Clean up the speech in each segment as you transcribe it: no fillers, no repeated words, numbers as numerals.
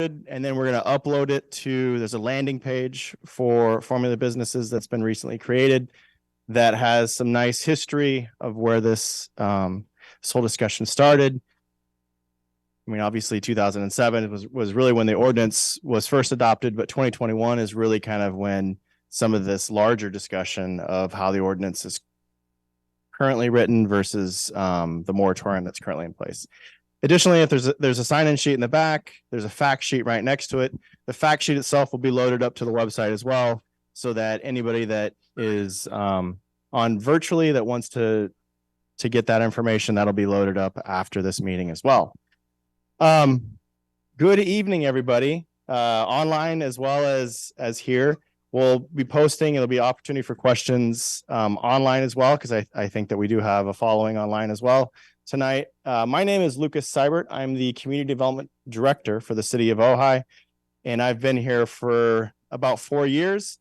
and then we're going to upload it to, there's a landing page for Formula Businesses that's been recently created that has some nice history of where this whole discussion started. I mean, obviously 2007 was really when the ordinance was first adopted, but 2021 is really kind of when some of this larger discussion of how the ordinance is currently written versus the moratorium that's currently in place. Additionally, if there's a sign-in sheet in the back, there's a fact sheet right next to it. The fact sheet itself will be loaded up to the website as well, so that anybody that is on virtually that wants to get that information, that'll be loaded up after this meeting as well. Good evening, everybody, online as well as here. We'll be posting. It'll be opportunity for questions online as well, because I think that we do have a following online as well tonight. My name is Lucas Seibert. I'm the Community Development Director for the City of Ojai, and I've been here for about 4 years.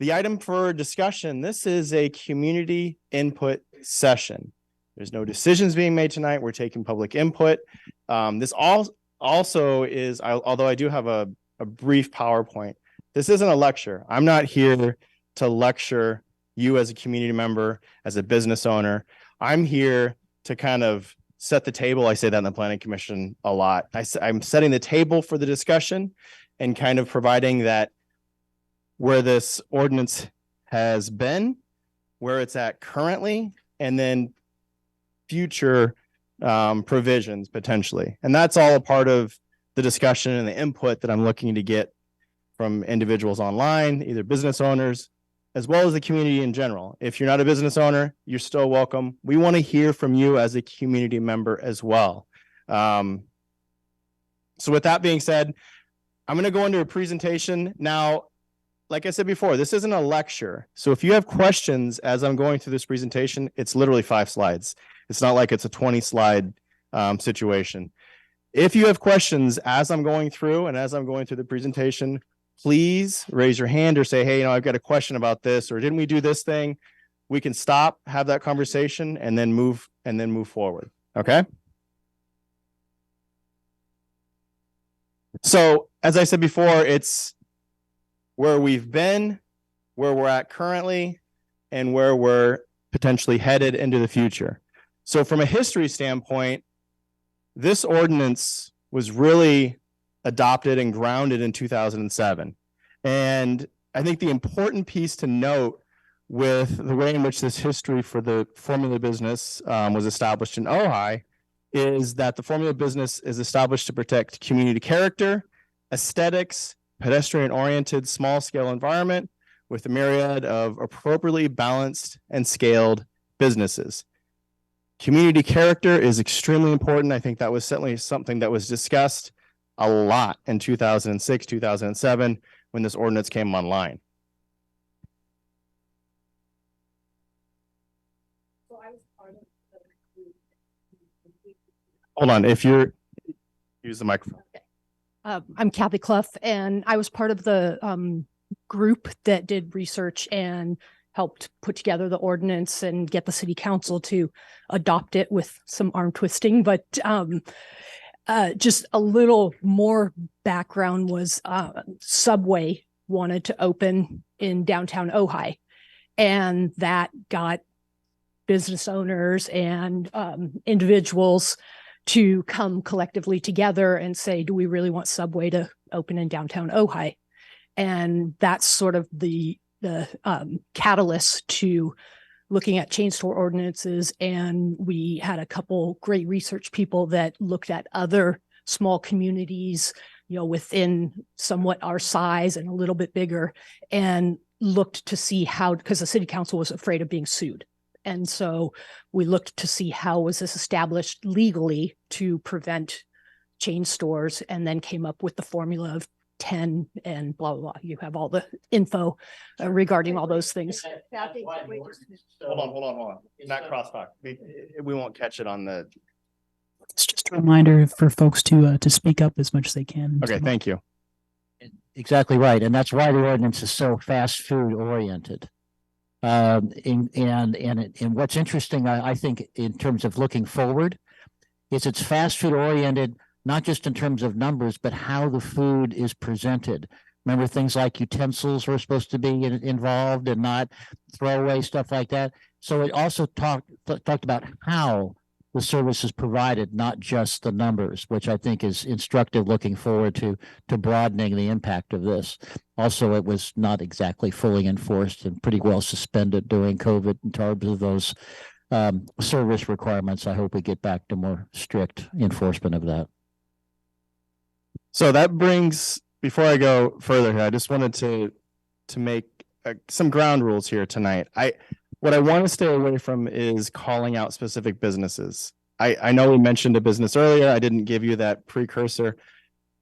The item for discussion, this is a community input session. There's no decisions being made tonight. We're taking public input. This also is, although I do have a brief PowerPoint, this isn't a lecture. I'm not here to lecture you as a community member, as a business owner. I'm here to kind of set the table. I say that in the Planning Commission a lot. I'm setting the table for the discussion and kind of providing that where this ordinance has been, where it's at currently, and then future provisions potentially. And that's all a part of the discussion and the input that I'm looking to get from individuals online, either business owners, as well as the community in general. If you're not a business owner, you're still welcome. We want to hear from you as a community member as well. So with that being said, I'm going to go into a presentation. Now, like I said before, this isn't a lecture. So if you have questions as I'm going through this presentation, it's literally 5 slides. It's not like it's a 20-slide situation. If you have questions as I'm going through and as I'm going through the presentation, please raise your hand or say, hey, I've got a question about this, or didn't we do this thing? We can stop, have that conversation, and then move forward. Okay. So as I said before, it's where we've been, where we're at currently, and where we're potentially headed into the future. So from a history standpoint, this ordinance was really adopted and grounded in 2007. And I think the important piece to note with the way in which this history for the formula business was established in Ojai is that the formula business is established to protect community character, aesthetics, pedestrian-oriented small-scale environment with a myriad of appropriately balanced and scaled businesses. Community character is extremely important. I think that was certainly something that was discussed a lot in 2006, 2007, when this ordinance came online. Hold on, if you're, use the microphone. Okay. I'm Kathy Clough, and I was part of the group that did research and helped put together the ordinance and get the city council to adopt it with some arm twisting. But just a little more background was Subway wanted to open in downtown Ojai, and that got business owners and individuals to come collectively together and say, do we really want Subway to open in downtown Ojai? And that's sort of the catalyst to looking at chain store ordinances. And we had a couple great research people that looked at other small communities, within somewhat our size and a little bit bigger, and looked to see how, because the city council was afraid of being sued. And so we looked to see how was this established legally to prevent chain stores, and then came up with the formula of 10 and blah, blah, blah. You have all the info regarding all those things. Hold on. Not crosstalk. We won't catch it on the. It's just a reminder for folks to speak up as much as they can. Okay, thank you. Exactly right. And that's why the ordinance is so fast food oriented. And what's interesting, I think, in terms of looking forward, is it's fast food oriented, not just in terms of numbers, but how the food is presented. Remember, things like utensils were supposed to be involved and not throwaway stuff like that. So it also talked about how the service is provided, not just the numbers, which I think is instructive looking forward to broadening the impact of this. Also, it was not exactly fully enforced and pretty well suspended during COVID in terms of those service requirements. I hope we get back to more strict enforcement of that. So that brings, before I go further here, I just wanted to make some ground rules here tonight. What I want to stay away from is calling out specific businesses. I know we mentioned a business earlier. I didn't give you that precursor.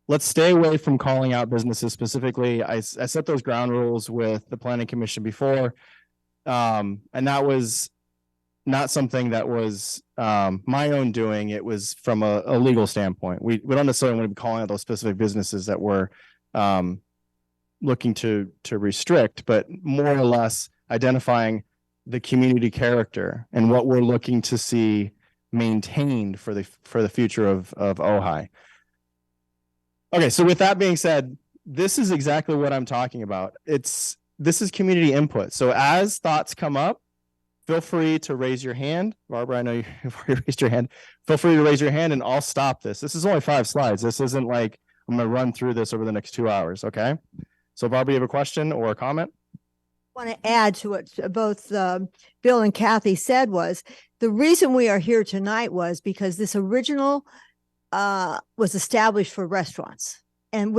Let's stay away from calling out businesses specifically. I set those ground rules with the Planning Commission before. And that was not something that was my own doing. It was from a legal standpoint. We don't necessarily want to be calling out those specific businesses that we're looking to restrict, but more or less identifying the community character and what we're looking to see maintained for the future of Ojai. Okay, so with that being said, this is exactly what I'm talking about. This is community input. So as thoughts come up, feel free to raise your hand. Barbara, I know you've already raised your hand. Feel free to raise your hand and I'll stop this. This is only 5 slides. This isn't like I'm going to run through this over the next 2 hours, okay? So Barbara, you have a question or a comment? Want to add to what both Bill and Kathy said was the reason we are here tonight was because this original was established for restaurants and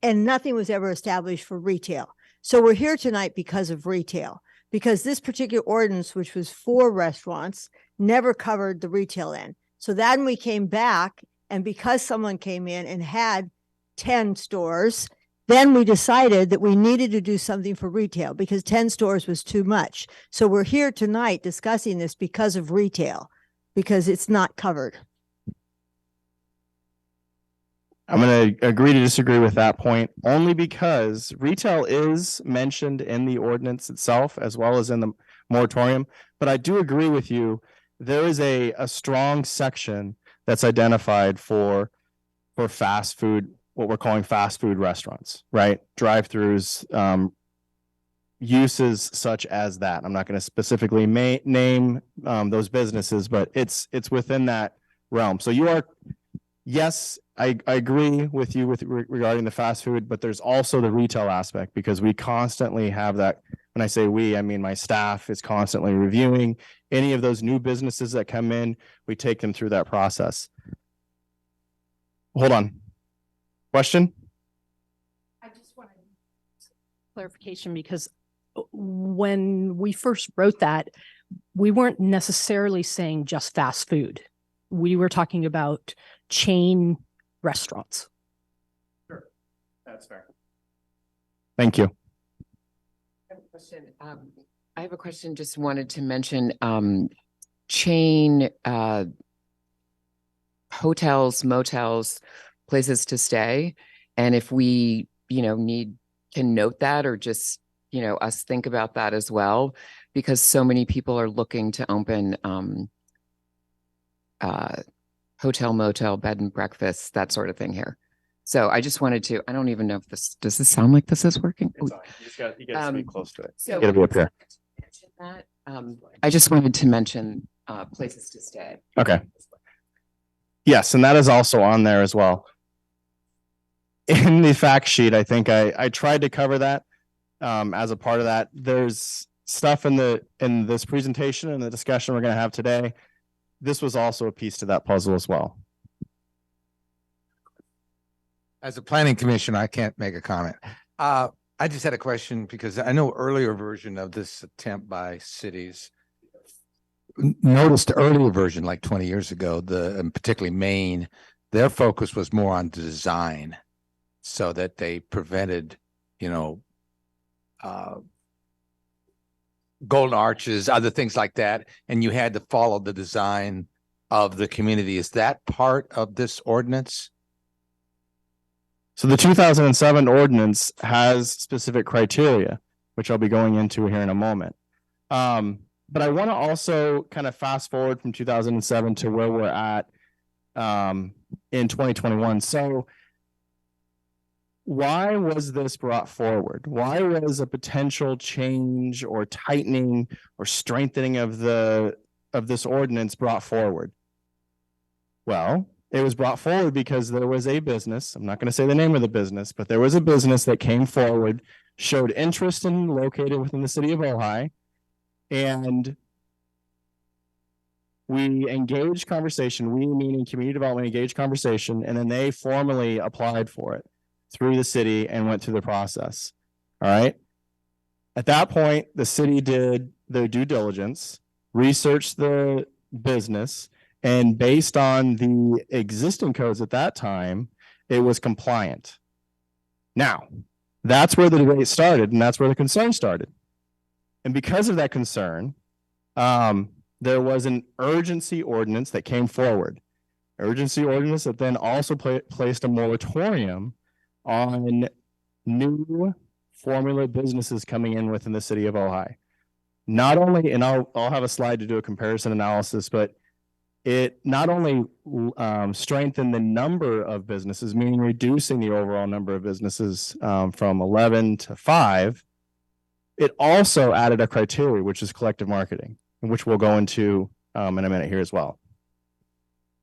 nothing was ever established for retail. So we're here tonight because of retail, because this particular ordinance, which was for restaurants, never covered the retail end. So then we came back, and because someone came in and had 10 stores, then we decided that we needed to do something for retail because 10 stores was too much. So we're here tonight discussing this because of retail, because it's not covered. I'm going to agree to disagree with that point, only because retail is mentioned in the ordinance itself as well as in the moratorium. But I do agree with you. There is a strong section that's identified for fast food, what we're calling fast food restaurants, right? Drive-throughs, uses such as that. I'm not going to specifically name those businesses, but it's within that realm. So you are, yes, I agree with you regarding the fast food, but there's also the retail aspect because we constantly have that. When I say we, I mean my staff is constantly reviewing any of those new businesses that come in. We take them through that process. Hold on. Question? I just wanted clarification because when we first wrote that, we weren't necessarily saying just fast food. We were talking about chain restaurants. Sure, that's fair. Thank you. I have a question. I have a question. Just wanted to mention chain hotels, motels, places to stay, and if we, can note that or just, us think about that as well, because so many people are looking to open hotel, motel, bed and breakfast, that sort of thing here. So I just wanted to, I don't even know if does this sound like this is working? You gotta speak close to it. So You gotta be up here. that, I just wanted to mention places to stay. Okay. Yes, and that is also on there as well. In the fact sheet, I think I tried to cover that as a part of that. There's stuff in this presentation and the discussion we're going to have today. This was also a piece to that puzzle as well. As a planning commission, I can't make a comment. I just had a question because I know earlier version of this attempt by cities. Noticed the earlier version, like 20 years ago, and particularly Maine, their focus was more on design, so that they prevented, golden arches, other things like that, and you had to follow the design of the community. Is that part of this ordinance? So the 2007 ordinance has specific criteria, which I'll be going into here in a moment. But I want to also kind of fast forward from 2007 to where we're at in 2021. So why was this brought forward? Why was a potential change or tightening or strengthening of this ordinance brought forward? Well, it was brought forward because there was a business, I'm not going to say the name of the business, but there was a business that came forward, showed interest in located within the city of Ojai, and we engaged conversation, we meaning community development engaged conversation, and then they formally applied for it through the city and went through the process. All right. At that point, the city did their due diligence, researched the business, and based on the existing codes at that time, it was compliant. Now, that's where the debate started, and that's where the concern started. And because of that concern, there was an urgency ordinance that came forward. Urgency ordinance that then also placed a moratorium on new formula businesses coming in within the city of Ojai. Not only, and I'll have a slide to do a comparison analysis, but it not only strengthened the number of businesses, meaning reducing the overall number of businesses from 11 to 5, it also added a criteria, which is collective marketing, which we'll go into in a minute here as well.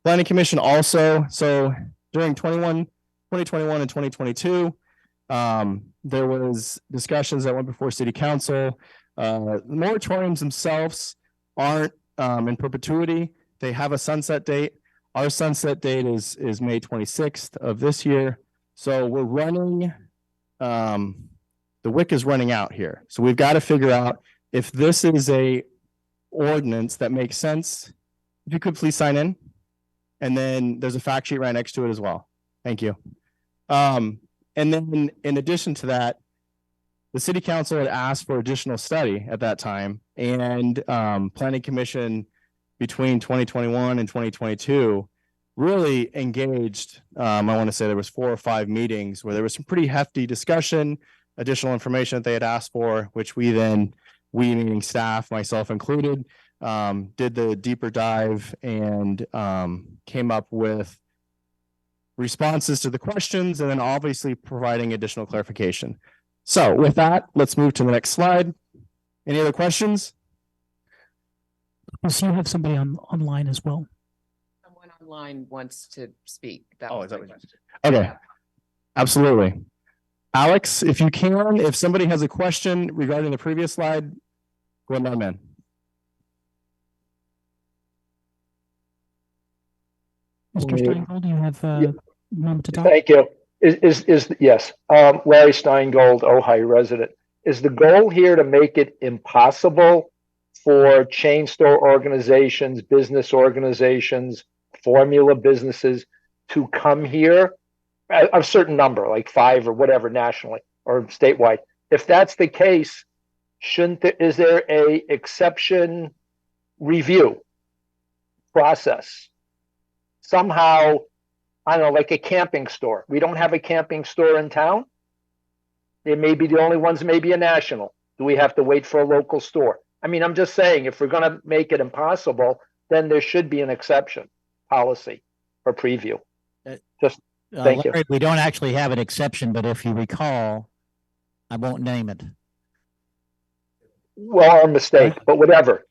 Planning Commission also, so during 2021 and 2022, there was discussions that went before City Council. The moratoriums themselves aren't in perpetuity. They have a sunset date. Our sunset date is May 26th of this year. So we're running, the WIC is running out here. So we've got to figure out if this is a ordinance that makes sense. If you could please sign in. And then there's a fact sheet right next to it as well. Thank you. And then in addition to that, the City Council had asked for additional study at that time, and Planning Commission between 2021 and 2022 really engaged. I want to say there was 4 or 5 meetings where there was some pretty hefty discussion, additional information that they had asked for, which we meaning staff, myself included, did the deeper dive and came up with responses to the questions, and then obviously providing additional clarification. So with that, let's move to the next slide. Any other questions? So you have somebody online as well. Someone online wants to speak. Oh, is that what okay. Absolutely. Alex, if you can, if somebody has a question regarding the previous slide, go ahead, my man. Mr. Steingold, do you have a moment to talk? Thank you. Yes, Larry Steingold, Ojai resident. Is the goal here to make it impossible for chain store organizations, business organizations, formula businesses to come here? A certain number, like 5 or whatever, nationally or statewide. If that's the case, is there a exception review process? Somehow, I don't know, like a camping store. We don't have a camping store in town. They may be the only ones, maybe a national. Do we have to wait for a local store? I mean, I'm just saying, if we're going to make it impossible, then there should be an exception policy or preview. Just thank Larry, you. we don't actually have an exception, but if you recall, I won't name it. Well, our mistake, but whatever.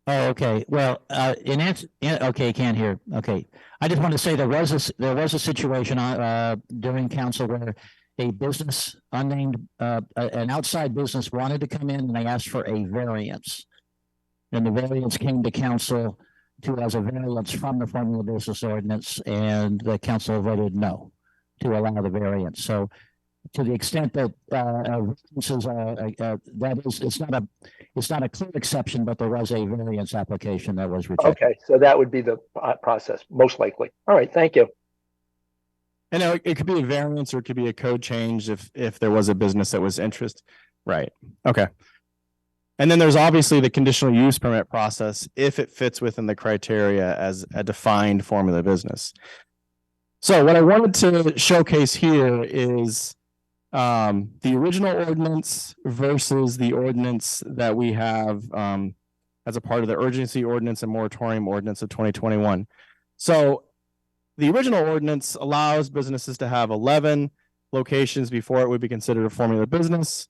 Oh, okay. Well, okay, can't hear. Okay. I just want to say there was a situation during council where a business, unnamed, an outside business wanted to come in and they asked for a variance. And the variance came to council as a variance from the formula business ordinance, and the council voted no to allow the variance. So to the extent that it's not a clear exception, but there was a variance application that was rejected. Okay, so that would be the process, most likely. All right, thank you. And it could be a variance or it could be a code change if there was a business that was interest. Right. Okay. And then there's obviously the conditional use permit process if it fits within the criteria as a defined formula business. So what I wanted to showcase here is the original ordinance versus the ordinance that we have as a part of the urgency ordinance and moratorium ordinance of 2021. So the original ordinance allows businesses to have 11 locations before it would be considered a formula business.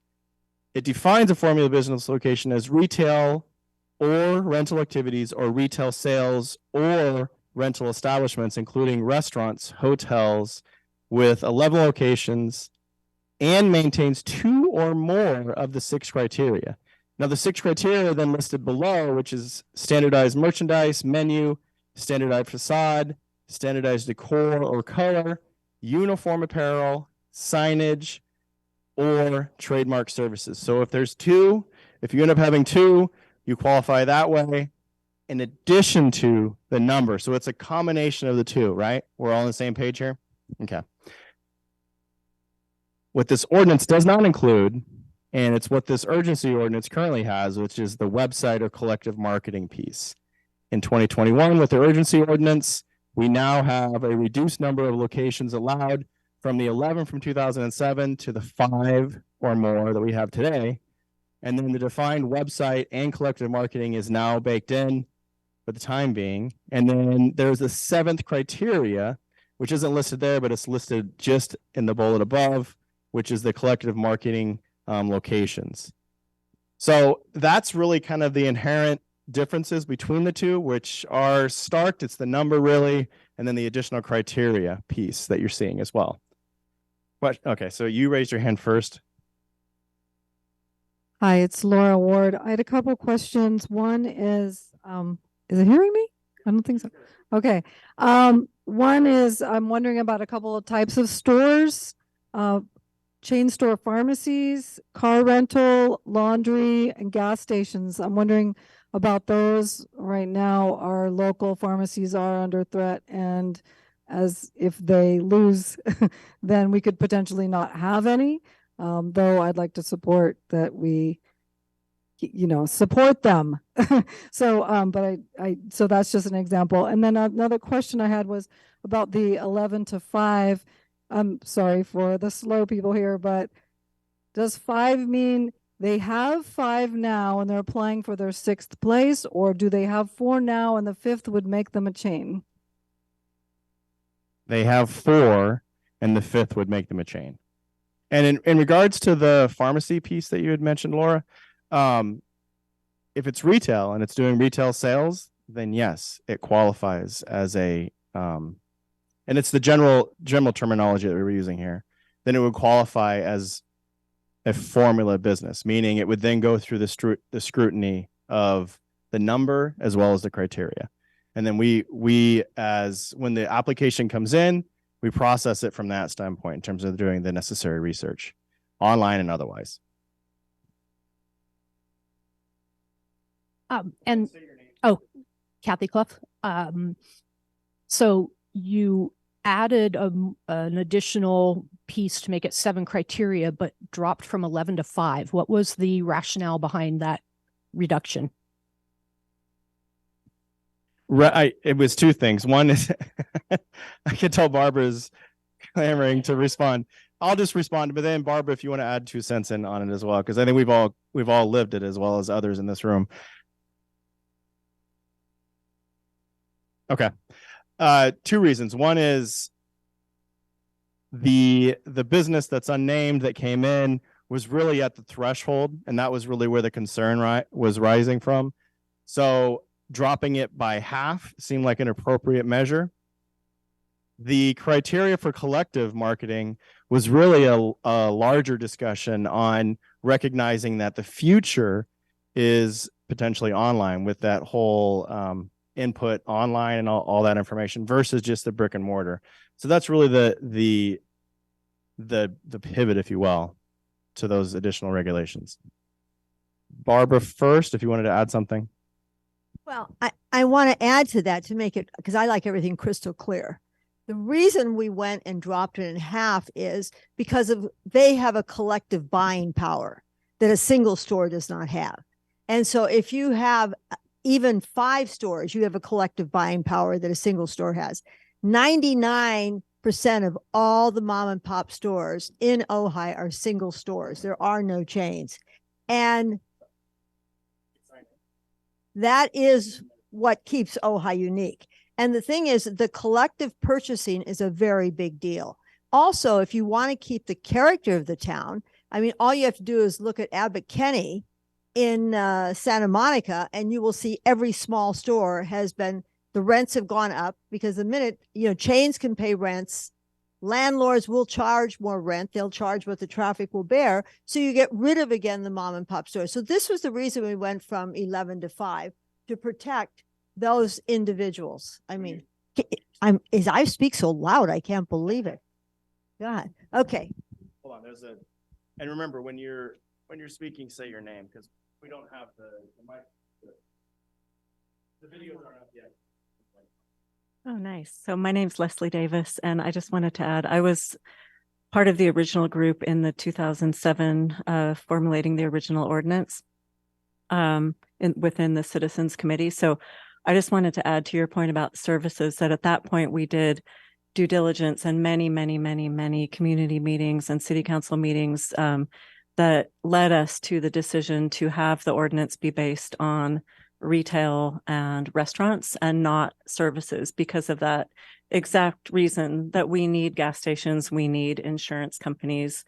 It defines a formula business location as retail or rental activities or retail sales or rental establishments, including restaurants, hotels with 11 locations, and maintains 2 or more of the 6 criteria. Now, the 6 criteria then listed below, which is standardized merchandise, menu, standardized facade, standardized decor or color, uniform apparel, signage, or trademark services. So if there's 2, if you end up having 2, you qualify that way in addition to the number. So it's a combination of the 2, right? We're all on the same page here? Okay. What this ordinance does not include, and it's what this urgency ordinance currently has, which is the website or collective marketing piece. In 2021, with the urgency ordinance, we now have a reduced number of locations allowed from the 11 from 2007 to the 5 or more that we have today. And then the defined website and collective marketing is now baked in for the time being. And then there's a 7th criteria, which isn't listed there, but it's listed just in the bullet above, which is the collective marketing locations. So that's really kind of the inherent differences between the two, which are stark. It's the number really, and then the additional criteria piece that you're seeing as well. But okay, so you raised your hand first. Hi, it's Laura Ward. I had a couple questions. One is it hearing me? I don't think so. Okay. One is I'm wondering about a couple of types of stores, chain store pharmacies, car rental, laundry, and gas stations. I'm wondering about those. Right now, our local pharmacies are under threat, and as if they lose, then we could potentially not have any. Though I'd like to support that we, support them. So, but so that's just an example. And then another question I had was about the 11 to 5. I'm sorry for the slow people here, but does 5 mean they have 5 now and they're applying for their 6th place, or do they have 4 now and the 5th would make them a chain? They have 4 and the 5th would make them a chain. And in regards to the pharmacy piece that you had mentioned, Laura, if it's retail and it's doing retail sales, then yes, it qualifies as a, and it's the general terminology that we were using here, then it would qualify as a formula business, meaning it would then go through the scrutiny of the number as well as the criteria. And then we as when the application comes in, we process it from that standpoint in terms of doing the necessary research, online and otherwise. Kathy Clough. So you added an additional piece to make it 7 criteria, but dropped from 11 to 5. What was the rationale behind that reduction? It was 2 things. One is I can tell Barbara's clamoring to respond. I'll just respond, but then Barbara, if you want to add 2 cents in on it as well, because I think we've all lived it as well as others in this room. Okay. 2 reasons. One is the business that's unnamed that came in was really at the threshold, and that was really where the concern was rising from. So dropping it by half seemed like an appropriate measure. The criteria for collective marketing was really a larger discussion on recognizing that the future is potentially online with that whole input online and all that information versus just the brick and mortar. So that's really the pivot, if you will, to those additional regulations. Barbara first, if you wanted to add something. Well, I want to add to that to make it, because I like everything crystal clear. The reason we went and dropped it in half is because they have a collective buying power that a single store does not have. And so if you have even 5 stores, you have a collective buying power that a single store has. 99% of all the mom and pop stores in Ojai are single stores. There are no chains. And that is what keeps Ojai unique. And the thing is, the collective purchasing is a very big deal. Also, if you want to keep the character of the town, I mean, all you have to do is look at Abbott Kinney in Santa Monica, and you will see every small store has been, the rents have gone up because the minute, chains can pay rents, landlords will charge more rent. They'll charge what the traffic will bear. So you get rid of, again, the mom and pop stores. So this was the reason we went from 11 to 5, to protect those individuals. I mean, I speak so loud, I can't believe it. God. Okay. Hold on, and remember, when you're speaking, say your name, because we don't have the mic. The videos aren't up yet. Oh, nice. So my name's Leslie Davis, and I just wanted to add, I was part of the original group in the 2007 formulating the original ordinance within the Citizens Committee. So I just wanted to add to your point about services, that at that point we did due diligence and many, many, many, many community meetings and city council meetings that led us to the decision to have the ordinance be based on retail and restaurants and not services, because of that exact reason that we need gas stations, we need insurance companies,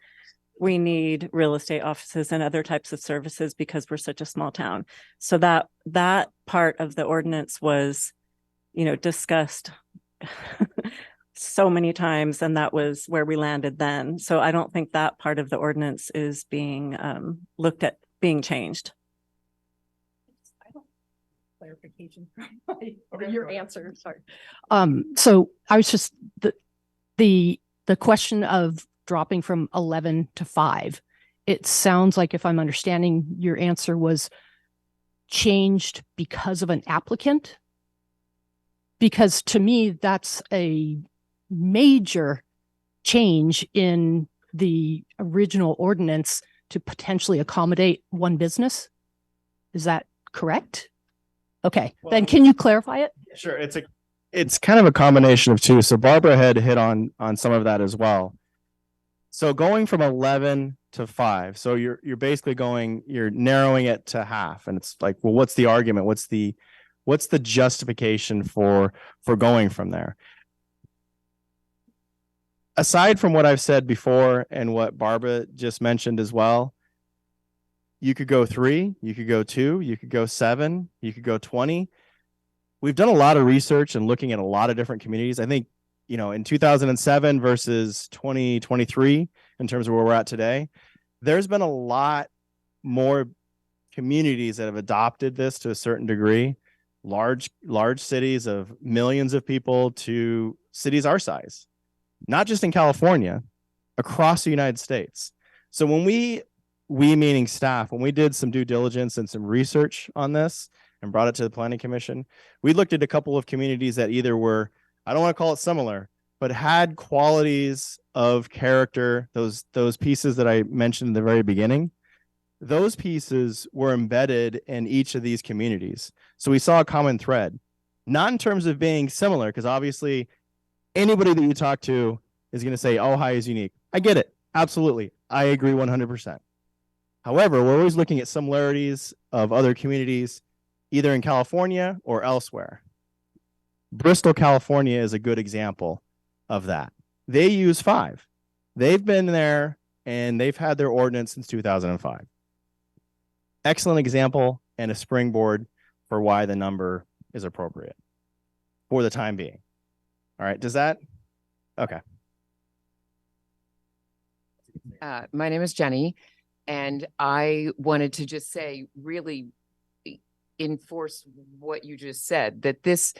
we need real estate offices and other types of services because we're such a small town. So that part of the ordinance was, discussed so many times, and that was where we landed then. So I don't think that part of the ordinance is being looked at being changed. Clarification from your answer. Sorry. So I was just the question of dropping from 11 to 5. It sounds like, if I'm understanding, your answer was changed because of an applicant. Because to me, that's a major change in the original ordinance to potentially accommodate one business. Is that correct? Okay, then can you clarify it? Sure. It's kind of a combination of two. So Barbara had hit on some of that as well. So going from 11 to 5, so you're basically you're narrowing it to half, and it's like, well, what's the argument? What's the justification for going from there? Aside from what I've said before and what Barbara just mentioned as well, you could go 3, you could go 2, you could go 7, you could go 20. We've done a lot of research and looking at a lot of different communities. I think, in 2007 versus 2023, in terms of where we're at today, there's been a lot more communities that have adopted this to a certain degree. Large cities of millions of people to cities our size, not just in California, across the United States. So when we meaning staff, when we did some due diligence and some research on this and brought it to the Planning Commission, we looked at a couple of communities that either were, I don't want to call it similar, but had qualities of character, those pieces that I mentioned in the very beginning. Those pieces were embedded in each of these communities. So we saw a common thread, not in terms of being similar, because obviously anybody that you talk to is going to say Ojai is unique. I get it. Absolutely. I agree 100%. However, we're always looking at similarities of other communities, either in California or elsewhere. Bristol, California is a good example of that. They use 5. They've been there and they've had their ordinance since 2005. Excellent example and a springboard for why the number is appropriate for the time being. All right, does that? Okay. My name is Jenny, and I wanted to just say, really enforce what you just said, that this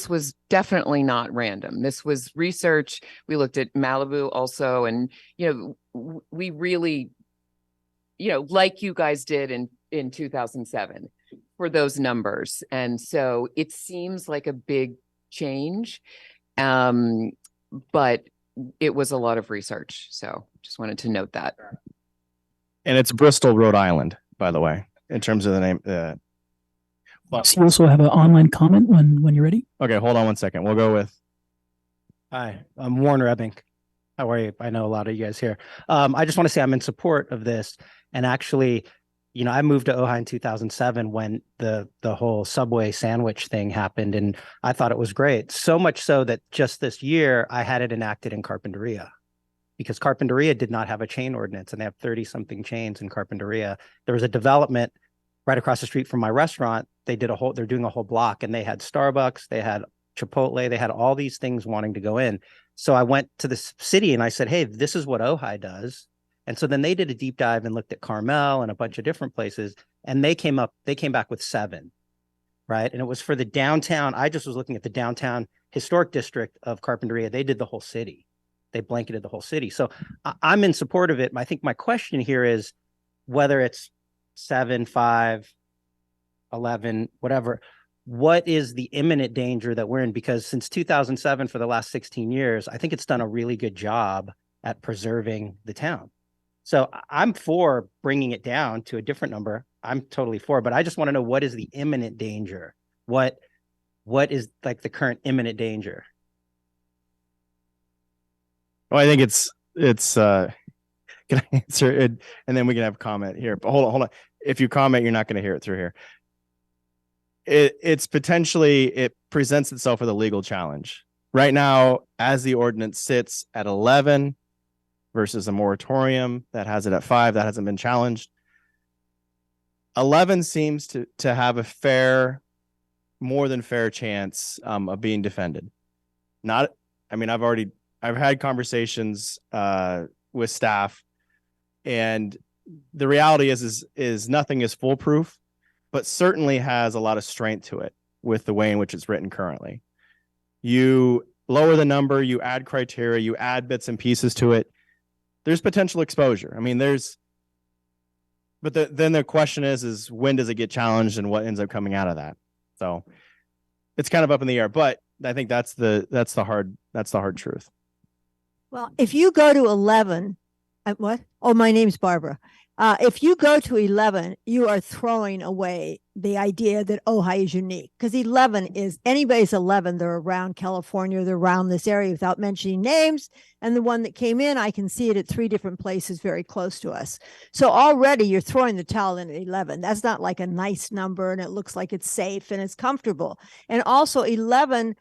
was definitely not random. This was research. We looked at Malibu also, and we really, like you guys did in 2007 for those numbers. And so it seems like a big change, but it was a lot of research. So just wanted to note that. And it's Bristol, Rhode Island, by the way, in terms of the name. So you also have an online comment when you're ready. Okay, hold on one second. We'll go with. Hi, I'm Warren Rebbink. How are you? I know a lot of you guys here. I just want to say I'm in support of this. And actually, I moved to Ojai in 2007 when the whole Subway sandwich thing happened, and I thought it was great. So much so that just this year I had it enacted in Carpinteria, because Carpinteria did not have a chain ordinance, and they have 30 something chains in Carpinteria. There was a development right across the street from my restaurant. They're doing a whole block, and they had Starbucks, they had Chipotle, they had all these things wanting to go in. So I went to the city and I said, hey, this is what Ojai does. And so then they did a deep dive and looked at Carmel and a bunch of different places, and they came back with 7, right? And it was for the downtown. I just was looking at the downtown historic district of Carpinteria. They did the whole city. They blanketed the whole city. So I'm in support of it. I think my question here is whether it's 7, 5, 11, whatever, what is the imminent danger that we're in? Because since 2007, for the last 16 years, I think it's done a really good job at preserving the town. So I'm for bringing it down to a different number. I'm totally for, but I just want to know, what is the imminent danger? What is like the current imminent danger? Well, I think it's can I answer it, and then we can have a comment here. But hold on. If you comment, you're not going to hear it through here. It's potentially, it presents itself with a legal challenge right now, as the ordinance sits at 11 versus a moratorium that has it at 5 that hasn't been challenged. 11 seems to have a more than fair chance of being defended. I've had conversations with staff, and the reality is nothing is foolproof, but certainly has a lot of strength to it with the way in which it's written currently. You lower the number, you add criteria, you add bits and pieces to it. There's potential exposure. Then the question is when does it get challenged and what ends up coming out of that? So it's kind of up in the air, but I think that's the hard truth. Well, if you go to 11, what? Oh, my name's Barbara. If you go to 11, you are throwing away the idea that Ojai is unique, because 11 is anybody's 11. They're around California, they're around this area, without mentioning names. And the one that came in, I can see it at 3 different places very close to us. So already you're throwing the towel in at 11. That's not like a nice number, and it looks like it's safe and it's comfortable. And also 11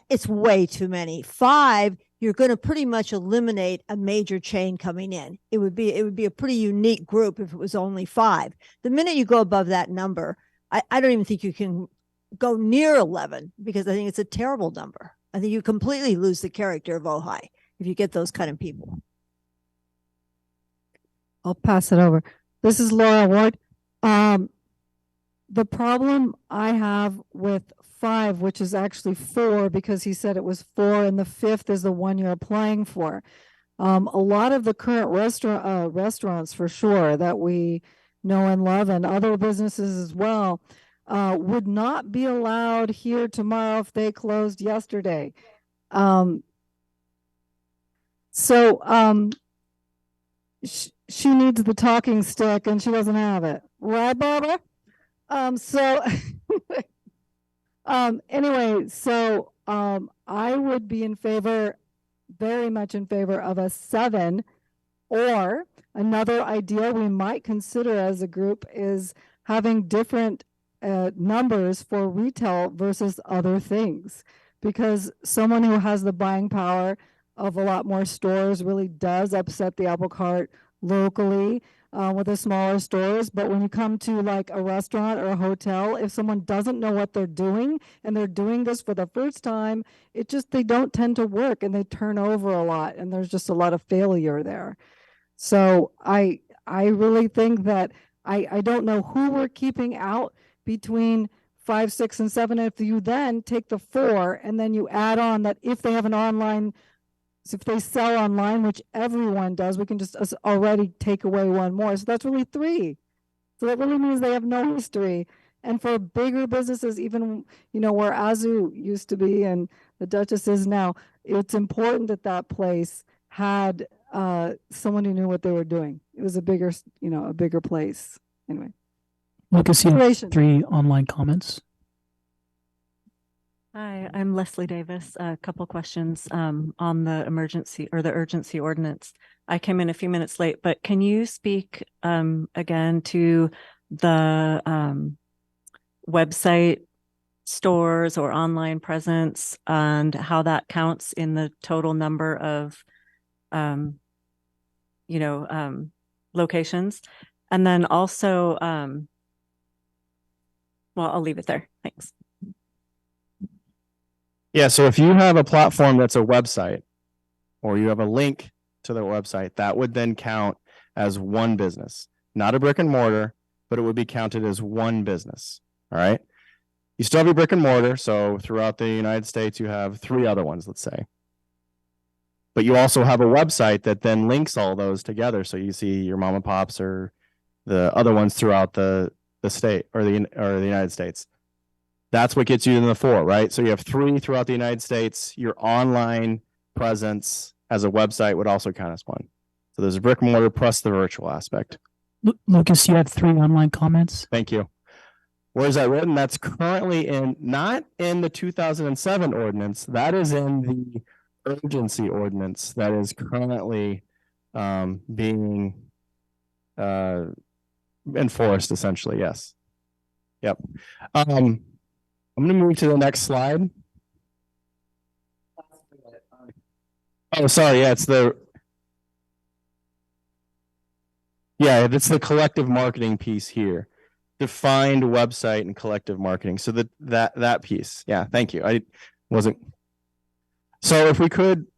it's way too many. 5, you're going to pretty much eliminate a major chain coming in. It would be a pretty unique group if it was only 5. The minute you go above that number, I don't even think you can go near 11, because I think it's a terrible number. I think you completely lose the character of Ojai if you get those kind of people. I'll pass it over. This is Laura Ward. The problem I have with 5, which is actually 4, because he said it was 4 and the 5th is the one you're applying for. A lot of the current restaurants, for sure, that we know and love, and other businesses as well, would not be allowed here tomorrow if they closed yesterday. She needs the talking stick and she doesn't have it. Right, Barbara? Anyway, I would be very much in favor of a 7, or another idea we might consider as a group is having different numbers for retail versus other things, because someone who has the buying power of a lot more stores really does upset the apple cart locally with the smaller stores. But when you come to like a restaurant or a hotel, if someone doesn't know what they're doing and they're doing this for the first time, they don't tend to work, and they turn over a lot, and there's just a lot of failure there. So I really think that I don't know who we're keeping out between 5, 6, and 7. If you then take the 4 and then you add on that if they have an online, so if they sell online, which everyone does, we can just already take away 1 more. So that's really 3. So that really means they have no history. And for bigger businesses, even, where Azu used to be and the Duchess is now, it's important that that place had someone who knew what they were doing. It was a bigger place. Anyway. Lucas, you have 3 online comments. Hi, I'm Leslie Davis. A couple questions on the emergency or the urgency ordinance. I came in a few minutes late, but can you speak again to the website stores or online presence and how that counts in the total number of locations? And then also, well, I'll leave it there. Thanks. Yeah, so if you have a platform that's a website or you have a link to their website, that would then count as one business, not a brick and mortar, but it would be counted as one business. All right. You still have your brick and mortar. So throughout the United States, you have 3 other ones, let's say. But you also have a website that then links all those together. So you see your mom and pops or the other ones throughout the state or the United States. That's what gets you in the 4, right? So you have 3 throughout the United States. Your online presence as a website would also count as 1. So there's a brick and mortar plus the virtual aspect. Lucas, you had 3 online comments. Thank you. Where is that written? That's currently not in the 2007 ordinance. That is in the urgency ordinance that is currently being enforced, essentially. Yes. Yep. I'm going to move to the next slide. Oh, sorry. Yeah, it's the collective marketing piece here. Defined website and collective marketing. So that piece. Yeah, thank you. I wasn't. So if we could,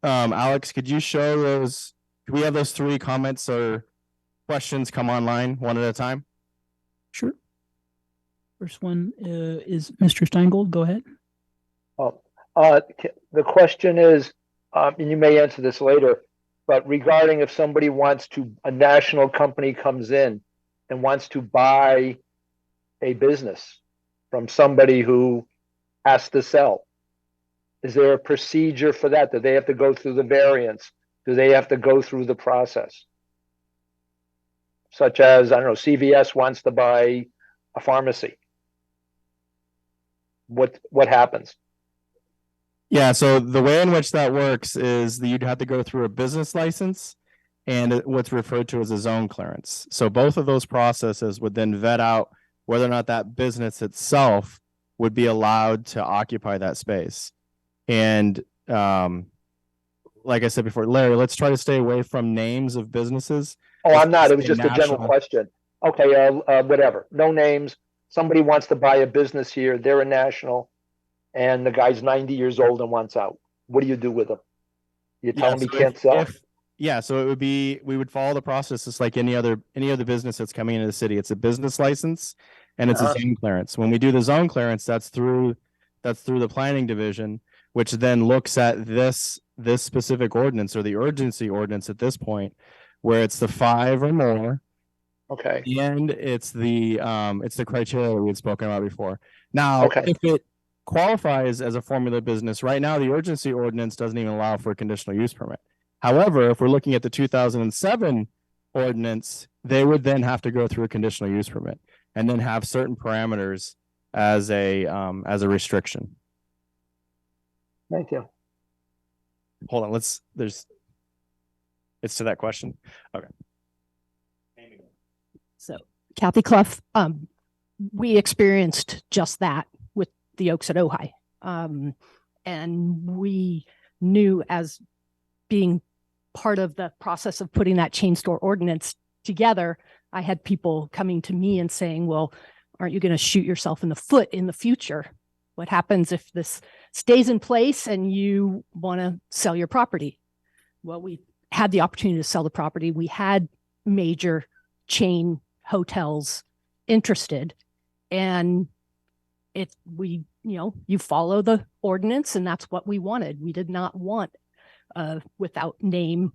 Alex, could you show those? Could we have those 3 comments or questions come online one at a time? Sure. First one is Mr. Steingold. Go ahead. The question is, and you may answer this later, but regarding if somebody a national company comes in and wants to buy a business from somebody who has to sell, is there a procedure for that? Do they have to go through the variance? Do they have to go through the process? Such as, I don't know, CVS wants to buy a pharmacy. What happens? Yeah, so the way in which that works is that you'd have to go through a business license and what's referred to as a zone clearance. So both of those processes would then vet out whether or not that business itself would be allowed to occupy that space. And like I said before, Larry, let's try to stay away from names of businesses. Oh, I'm not. It was just a general question. Okay, whatever. No names. Somebody wants to buy a business here. They're a national, and the guy's 90 years old and wants out. What do you do with him? You tell him he can't sell? Yeah, so it would be, we would follow the process just like any other business that's coming into the city. It's a business license and it's a zone clearance. When we do the zone clearance, that's through the planning division, which then looks at this specific ordinance or the urgency ordinance at this point, where it's the 5 or more. Okay. And it's the criteria we had spoken about before. Now, if it qualifies as a formula business, right now the urgency ordinance doesn't even allow for a conditional use permit. However, if we're looking at the 2007 ordinance, they would then have to go through a conditional use permit and then have certain parameters as a restriction. Thank you. Hold on, it's to that question. Okay. So Kathy Clough, we experienced just that with the Oaks at Ojai. And we knew, as being part of the process of putting that chain store ordinance together, I had people coming to me and saying, well, aren't you going to shoot yourself in the foot in the future? What happens if this stays in place and you want to sell your property? Well, we had the opportunity to sell the property. We had major chain hotels interested, and you follow the ordinance, and that's what we wanted. We did not want without name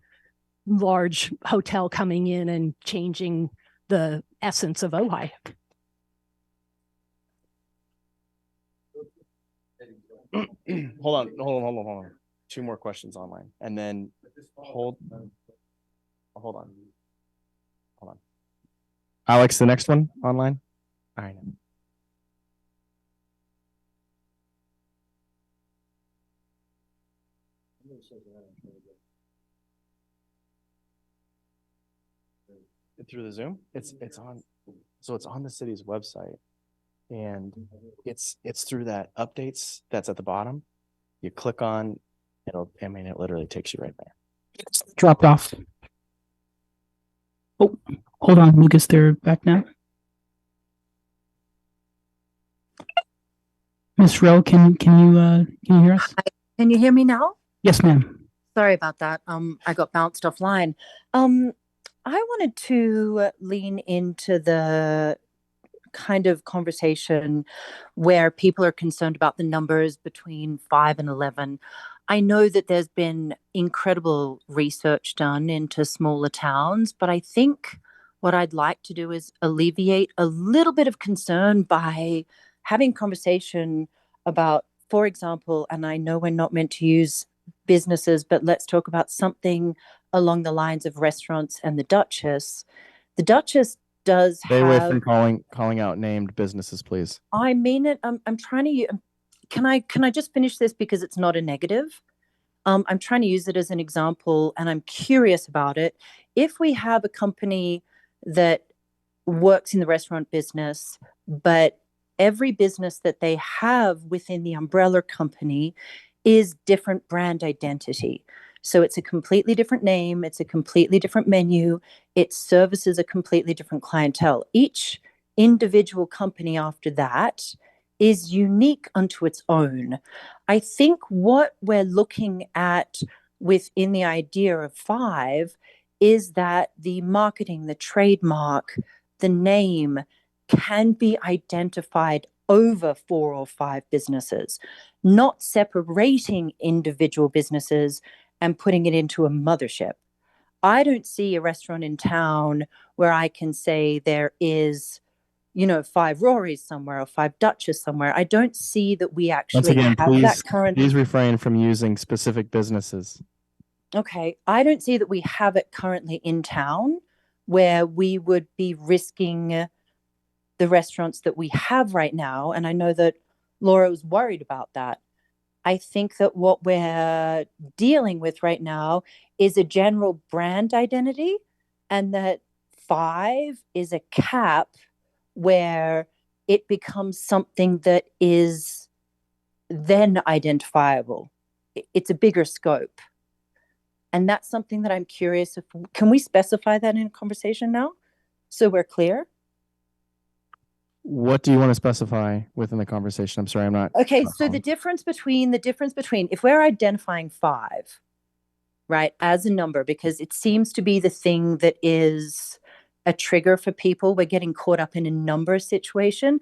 large hotel coming in and changing the essence of Ojai. Hold on. 2 more questions online, and then hold on. Alex, the next one online. All right. through the Zoom. It's on, so it's on the city's website, and it's through that updates that's at the bottom. You click on, it literally takes you right there. Dropped off. Oh, hold on, Lucas. They're back now. Miss Rowe, can you hear us? Can you hear me now? Yes, ma'am. Sorry about that. I got bounced offline. I wanted to lean into the kind of conversation where people are concerned about the numbers between 5 and 11. I know that there's been incredible research done into smaller towns, but I think what I'd like to do is alleviate a little bit of concern by having conversation about, for example, and I know we're not meant to use businesses, but let's talk about something along the lines of restaurants and the Duchess. The Duchess does Stay away have. from calling out named businesses, please. I mean it. I'm trying to. Can I just finish this because it's not a negative? I'm trying to use it as an example, and I'm curious about it. If we have a company that works in the restaurant business, but every business that they have within the umbrella company is different brand identity. So it's a completely different name, it's a completely different menu, it services a completely different clientele. Each individual company after that is unique unto its own. I think what we're looking at within the idea of 5 is that the marketing, the trademark, the name can be identified over 4 or 5 businesses, not separating individual businesses and putting it into a mothership. I don't see a restaurant in town where I can say there is, 5 Rory's somewhere or 5 Duchess somewhere. I don't see that we actually Once again, have that current. please refrain from using specific businesses. Okay, I don't see that we have it currently in town where we would be risking the restaurants that we have right now. And I know that Laura was worried about that. I think that what we're dealing with right now is a general brand identity, and that 5 is a cap where it becomes something that is then identifiable. It's a bigger scope. And that's something that I'm curious if, can we specify that in a conversation now so we're clear? What do you want to specify within the conversation? I'm sorry, I'm not. Okay, so the difference between if we're identifying 5, right, as a number, because it seems to be the thing that is a trigger for people, we're getting caught up in a number situation.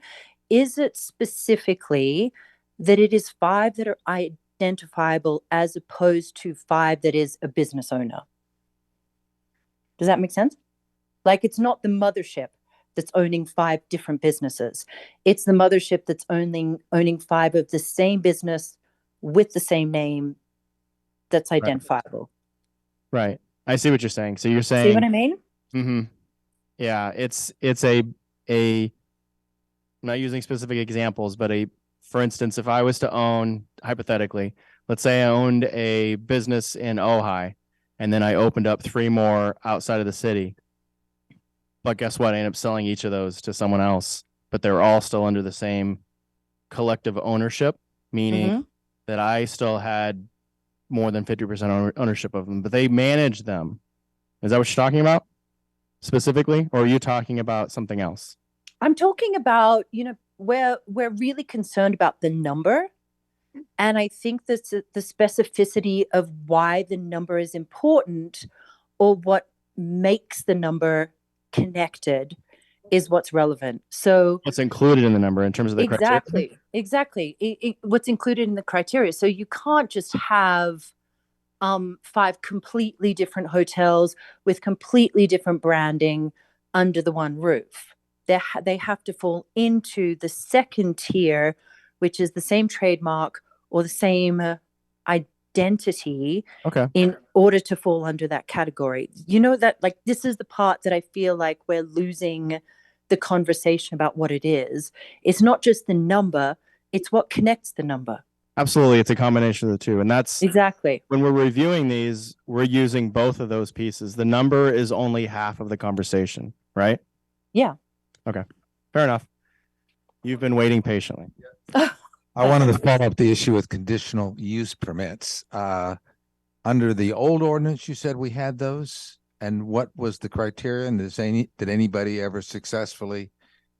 Is it specifically that it is 5 that are identifiable as opposed to 5 that is a business owner? Does that make sense? Like, it's not the mothership that's owning 5 different businesses. It's the mothership that's owning 5 of the same business with the same name that's identifiable. Right. I see what you're saying. So you're saying. See what I mean? Mm-hmm. Yeah, it's I'm not using specific examples, but for instance, if I was to own, hypothetically, let's say I owned a business in Ojai, and then I opened up 3 more outside of the city. But guess what? I ended up selling each of those to someone else, but they're all still under the same collective ownership, meaning that I still had more than 50% ownership of them, but they manage them. Is that what you're talking about specifically? Or are you talking about something else? I'm talking about, where we're really concerned about the number. And I think that's the specificity of why the number is important, or what makes the number connected, is what's relevant. So what's included in the number in terms of the criteria? Exactly. What's included in the criteria. So you can't just have 5 completely different hotels with completely different branding under the one roof. They have to fall into the second tier, which is the same trademark or the same identity, in order to fall under that category. That, like, this is the part that I feel like we're losing the conversation about what it is. It's not just the number, it's what connects the number. Absolutely. It's a combination of the two. And that's Exactly. when we're reviewing these, we're using both of those pieces. The number is only half of the conversation, right? Yeah. Okay. Fair enough. You've been waiting patiently. I wanted to follow up the issue with conditional use permits. Under the old ordinance, you said we had those, and what was the criteria? And did anybody ever successfully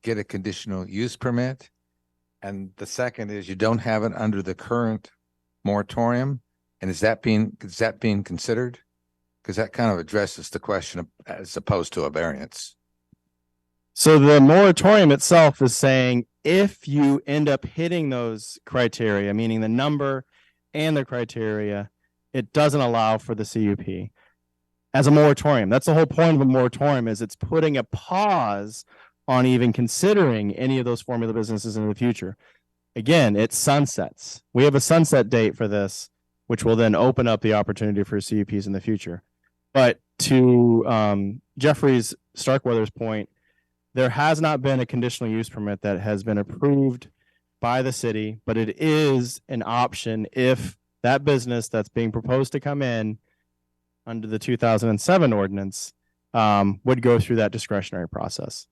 get a conditional use permit? And the second is you don't have it under the current moratorium, and is that being considered? Because that kind of addresses the question as opposed to a variance. So the moratorium itself is saying if you end up hitting those criteria, meaning the number and the criteria, it doesn't allow for the CUP as a moratorium. That's the whole point of a moratorium, is it's putting a pause on even considering any of those formula businesses in the future. Again, it sunsets. We have a sunset date for this, which will then open up the opportunity for CUPs in the future. But to Jeffrey's Starkweather's point, there has not been a conditional use permit that has been approved by the city, but it is an option if that business that's being proposed to come in under the 2007 ordinance would go through that discretionary process.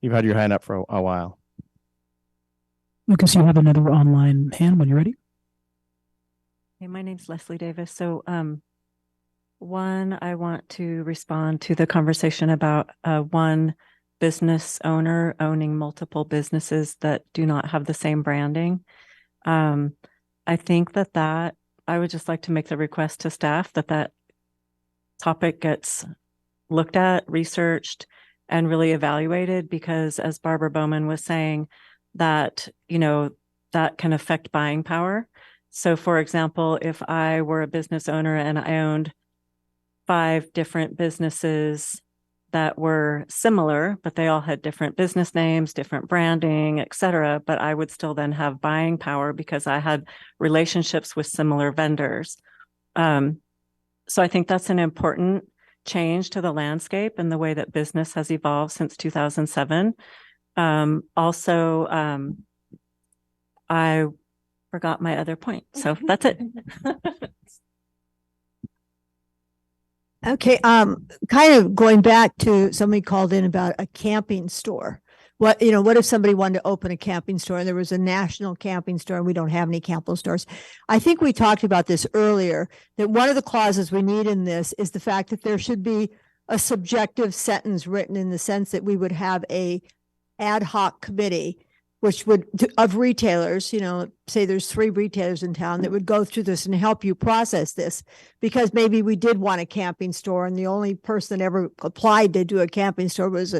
You've had your hand up for a while. Lucas, you have another online hand when you're ready. Hey, my name's Leslie Davis. So, one, I want to respond to the conversation about one business owner owning multiple businesses that do not have the same branding. I think that I would just like to make the request to staff that topic gets looked at, researched, and really evaluated, because as Barbara Bowman was saying, that, that can affect buying power. So for example, if I were a business owner and I owned 5 different businesses that were similar, but they all had different business names, different branding, et cetera, but I would still then have buying power because I had relationships with similar vendors. So I think that's an important change to the landscape and the way that business has evolved since 2007. Also, I forgot my other point, so that's it. Okay, kind of going back to somebody called in about a camping store. What if somebody wanted to open a camping store and there was a national camping store and we don't have any camping stores? I think we talked about this earlier, that one of the clauses we need in this is the fact that there should be a subjective sentence written in the sense that we would have a ad hoc committee, which would, of retailers, say there's 3 retailers in town that would go through this and help you process this, because maybe we did want a camping store and the only person that ever applied to do a camping store was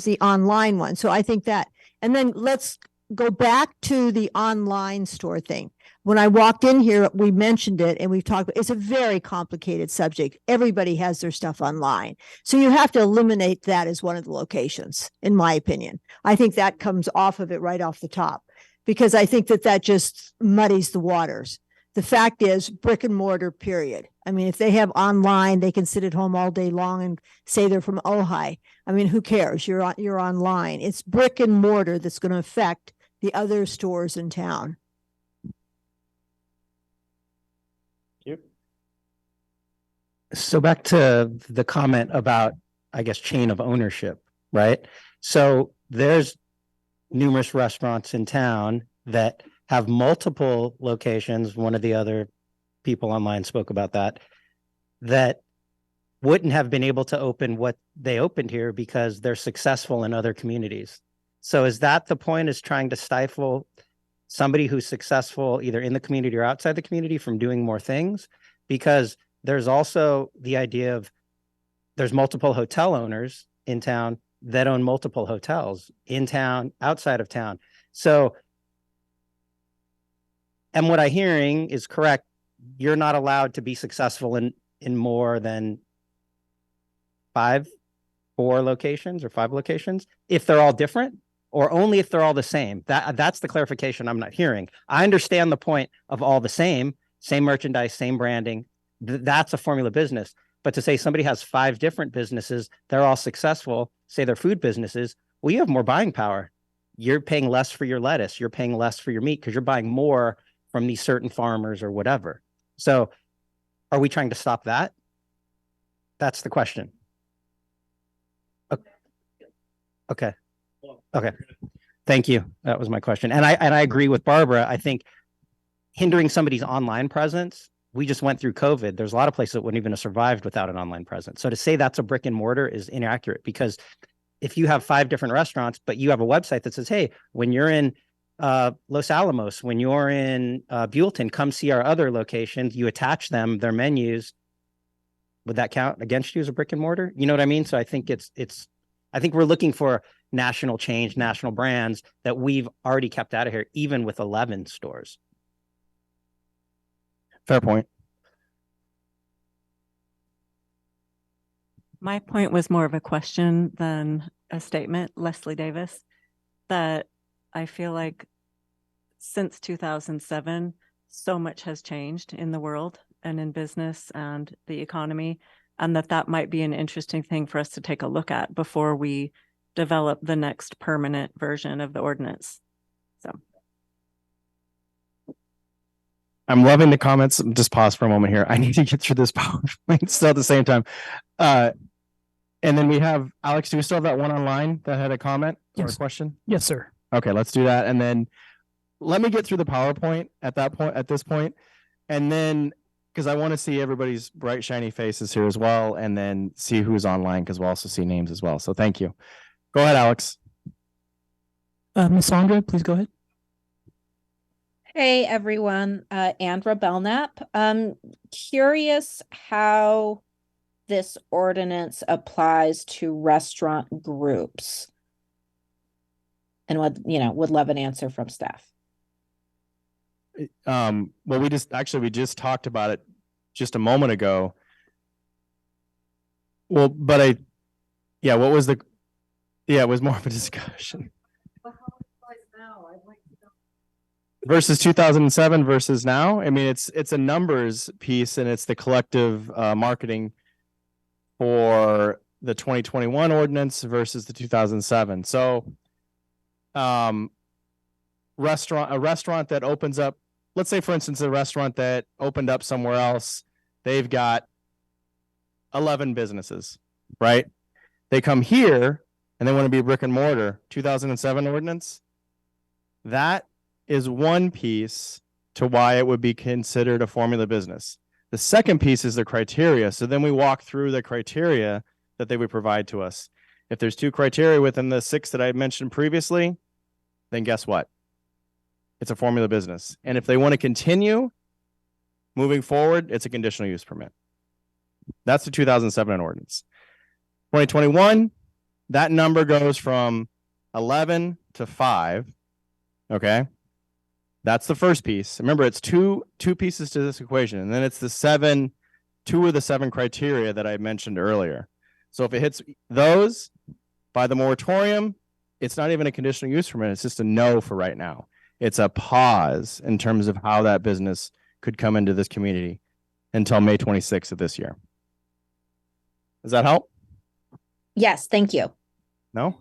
the online one. So I think that, and then let's go back to the online store thing. When I walked in here, we mentioned it and we've talked, it's a very complicated subject. Everybody has their stuff online. So you have to eliminate that as one of the locations, in my opinion. I think that comes off of it right off the top, because I think that just muddies the waters. The fact is brick and mortar, period. I mean, if they have online, they can sit at home all day long and say they're from Ojai. I mean, who cares? You're online. It's brick and mortar that's going to affect the other stores in town. So back to the comment about, I guess, chain of ownership, right? So there's numerous restaurants in town that have multiple locations. One of the other people online spoke about that wouldn't have been able to open what they opened here because they're successful in other communities. So is that the point, is trying to stifle somebody who's successful either in the community or outside the community from doing more things? Because there's also the idea of there's multiple hotel owners in town that own multiple hotels in town, outside of town. So, and what I'm hearing is correct. You're not allowed to be successful in more than 4 locations or 5 locations if they're all different, or only if they're all the same. That's the clarification I'm not hearing. I understand the point of all the same merchandise, same branding. That's a formula business. But to say somebody has 5 different businesses, they're all successful, say they're food businesses, well, you have more buying power. you're paying less for your lettuce, you're paying less for your meat because you're buying more from these certain farmers or whatever. So are we trying to stop that? That's the question. Okay. Okay. Thank you. That was my question. And I agree with Barbara. I think hindering somebody's online presence, we just went through COVID. There's a lot of places that wouldn't even have survived without an online presence. So to say that's a brick and mortar is inaccurate, because if you have 5 different restaurants, but you have a website that says, hey, when you're in Los Alamos, when you're in Buellton, come see our other locations, you attach them, their menus, would that count against you as a brick and mortar? You know what I mean? So I think I think we're looking for national change, national brands that we've already kept out of here, even with 11 stores. Fair point. My point was more of a question than a statement, Leslie Davis, that I feel like since 2007, so much has changed in the world and in business and the economy, and that might be an interesting thing for us to take a look at before we develop the next permanent version of the ordinance. So I'm loving the comments. Just pause for a moment here. I need to get through this PowerPoint still at the same time. And then we have, Alex, do we still have that one online that had a comment or a Yes. question? Yes, sir. Okay, let's do that. And then let me get through the PowerPoint at this point. And then, because I want to see everybody's bright, shiny faces here as well, and then see who's online, because we'll also see names as well. So thank you. Go ahead, Alex. Ms. Sandra, please go ahead. Hey everyone, Andra Belknap. Curious how this ordinance applies to restaurant groups. And would love an answer from staff. Well, we just talked about it just a moment ago. Well, but it was more of a discussion. Versus 2007 versus now. I mean, it's a numbers piece, and it's the collective marketing for the 2021 ordinance versus the 2007. So, a restaurant that opens up, let's say, for instance, a restaurant that opened up somewhere else, they've got 11 businesses, right? They come here and they want to be brick and mortar. 2007 ordinance. That is one piece to why it would be considered a formula business. The second piece is the criteria. So then we walk through the criteria that they would provide to us. If there's 2 criteria within the 6 that I mentioned previously, then guess what? It's a formula business. And if they want to continue moving forward, it's a conditional use permit. That's the 2007 ordinance. 2021, that number goes from 11 to 5. Okay. That's the first piece. Remember, it's two pieces to this equation, and then it's the 2 of the 7 criteria that I mentioned earlier. So if it hits those by the moratorium, it's not even a conditional use permit. It's just a no for right now. It's a pause in terms of how that business could come into this community until May 26th of this year. Does that help? Yes, thank you. No?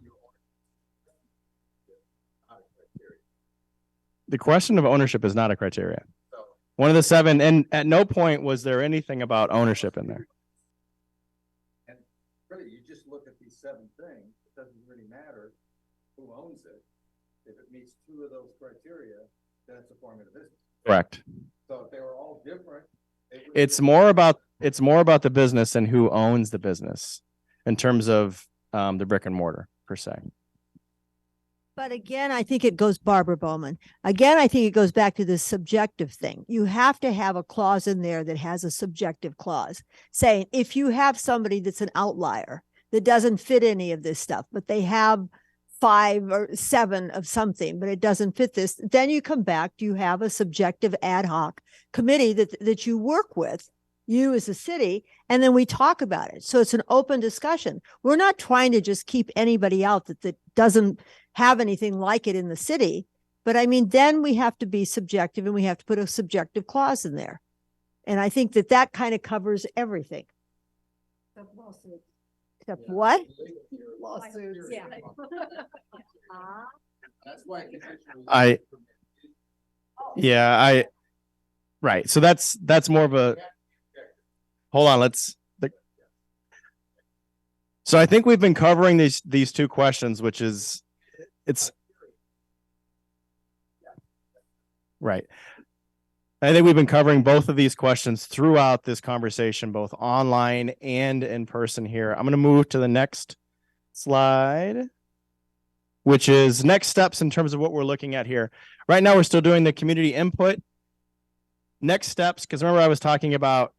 The question of ownership is not a criteria. One of the 7, and at no point was there anything about ownership in there. And really, you just look at these 7 things, it doesn't really matter who owns it. If it meets 2 of those criteria, then it's a formula business. Correct. So if they were all different, It's more about the business and who owns the business in terms of the brick and mortar per se. But again, I think it goes, Barbara Bowman. Again, I think it goes back to this subjective thing. You have to have a clause in there that has a subjective clause saying if you have somebody that's an outlier that doesn't fit any of this stuff, but they have 5 or 7 of something, but it doesn't fit this, then you come back, you have a subjective ad hoc committee that you work with, you as a city, and then we talk about it. So it's an open discussion. We're not trying to just keep anybody out that doesn't have anything like it in the city. But I mean, then we have to be subjective, and we have to put a subjective clause in there. And I think that kind of covers everything. Except what? Lawsuits. Yeah. I, yeah, right. So that's more of a, hold on, so I think we've been covering these two questions, which is, it's, right. I think we've been covering both of these questions throughout this conversation, both online and in person here. I'm going to move to the next slide, which is next steps in terms of what we're looking at here. Right now, we're still doing the community input. Next steps, because remember I was talking about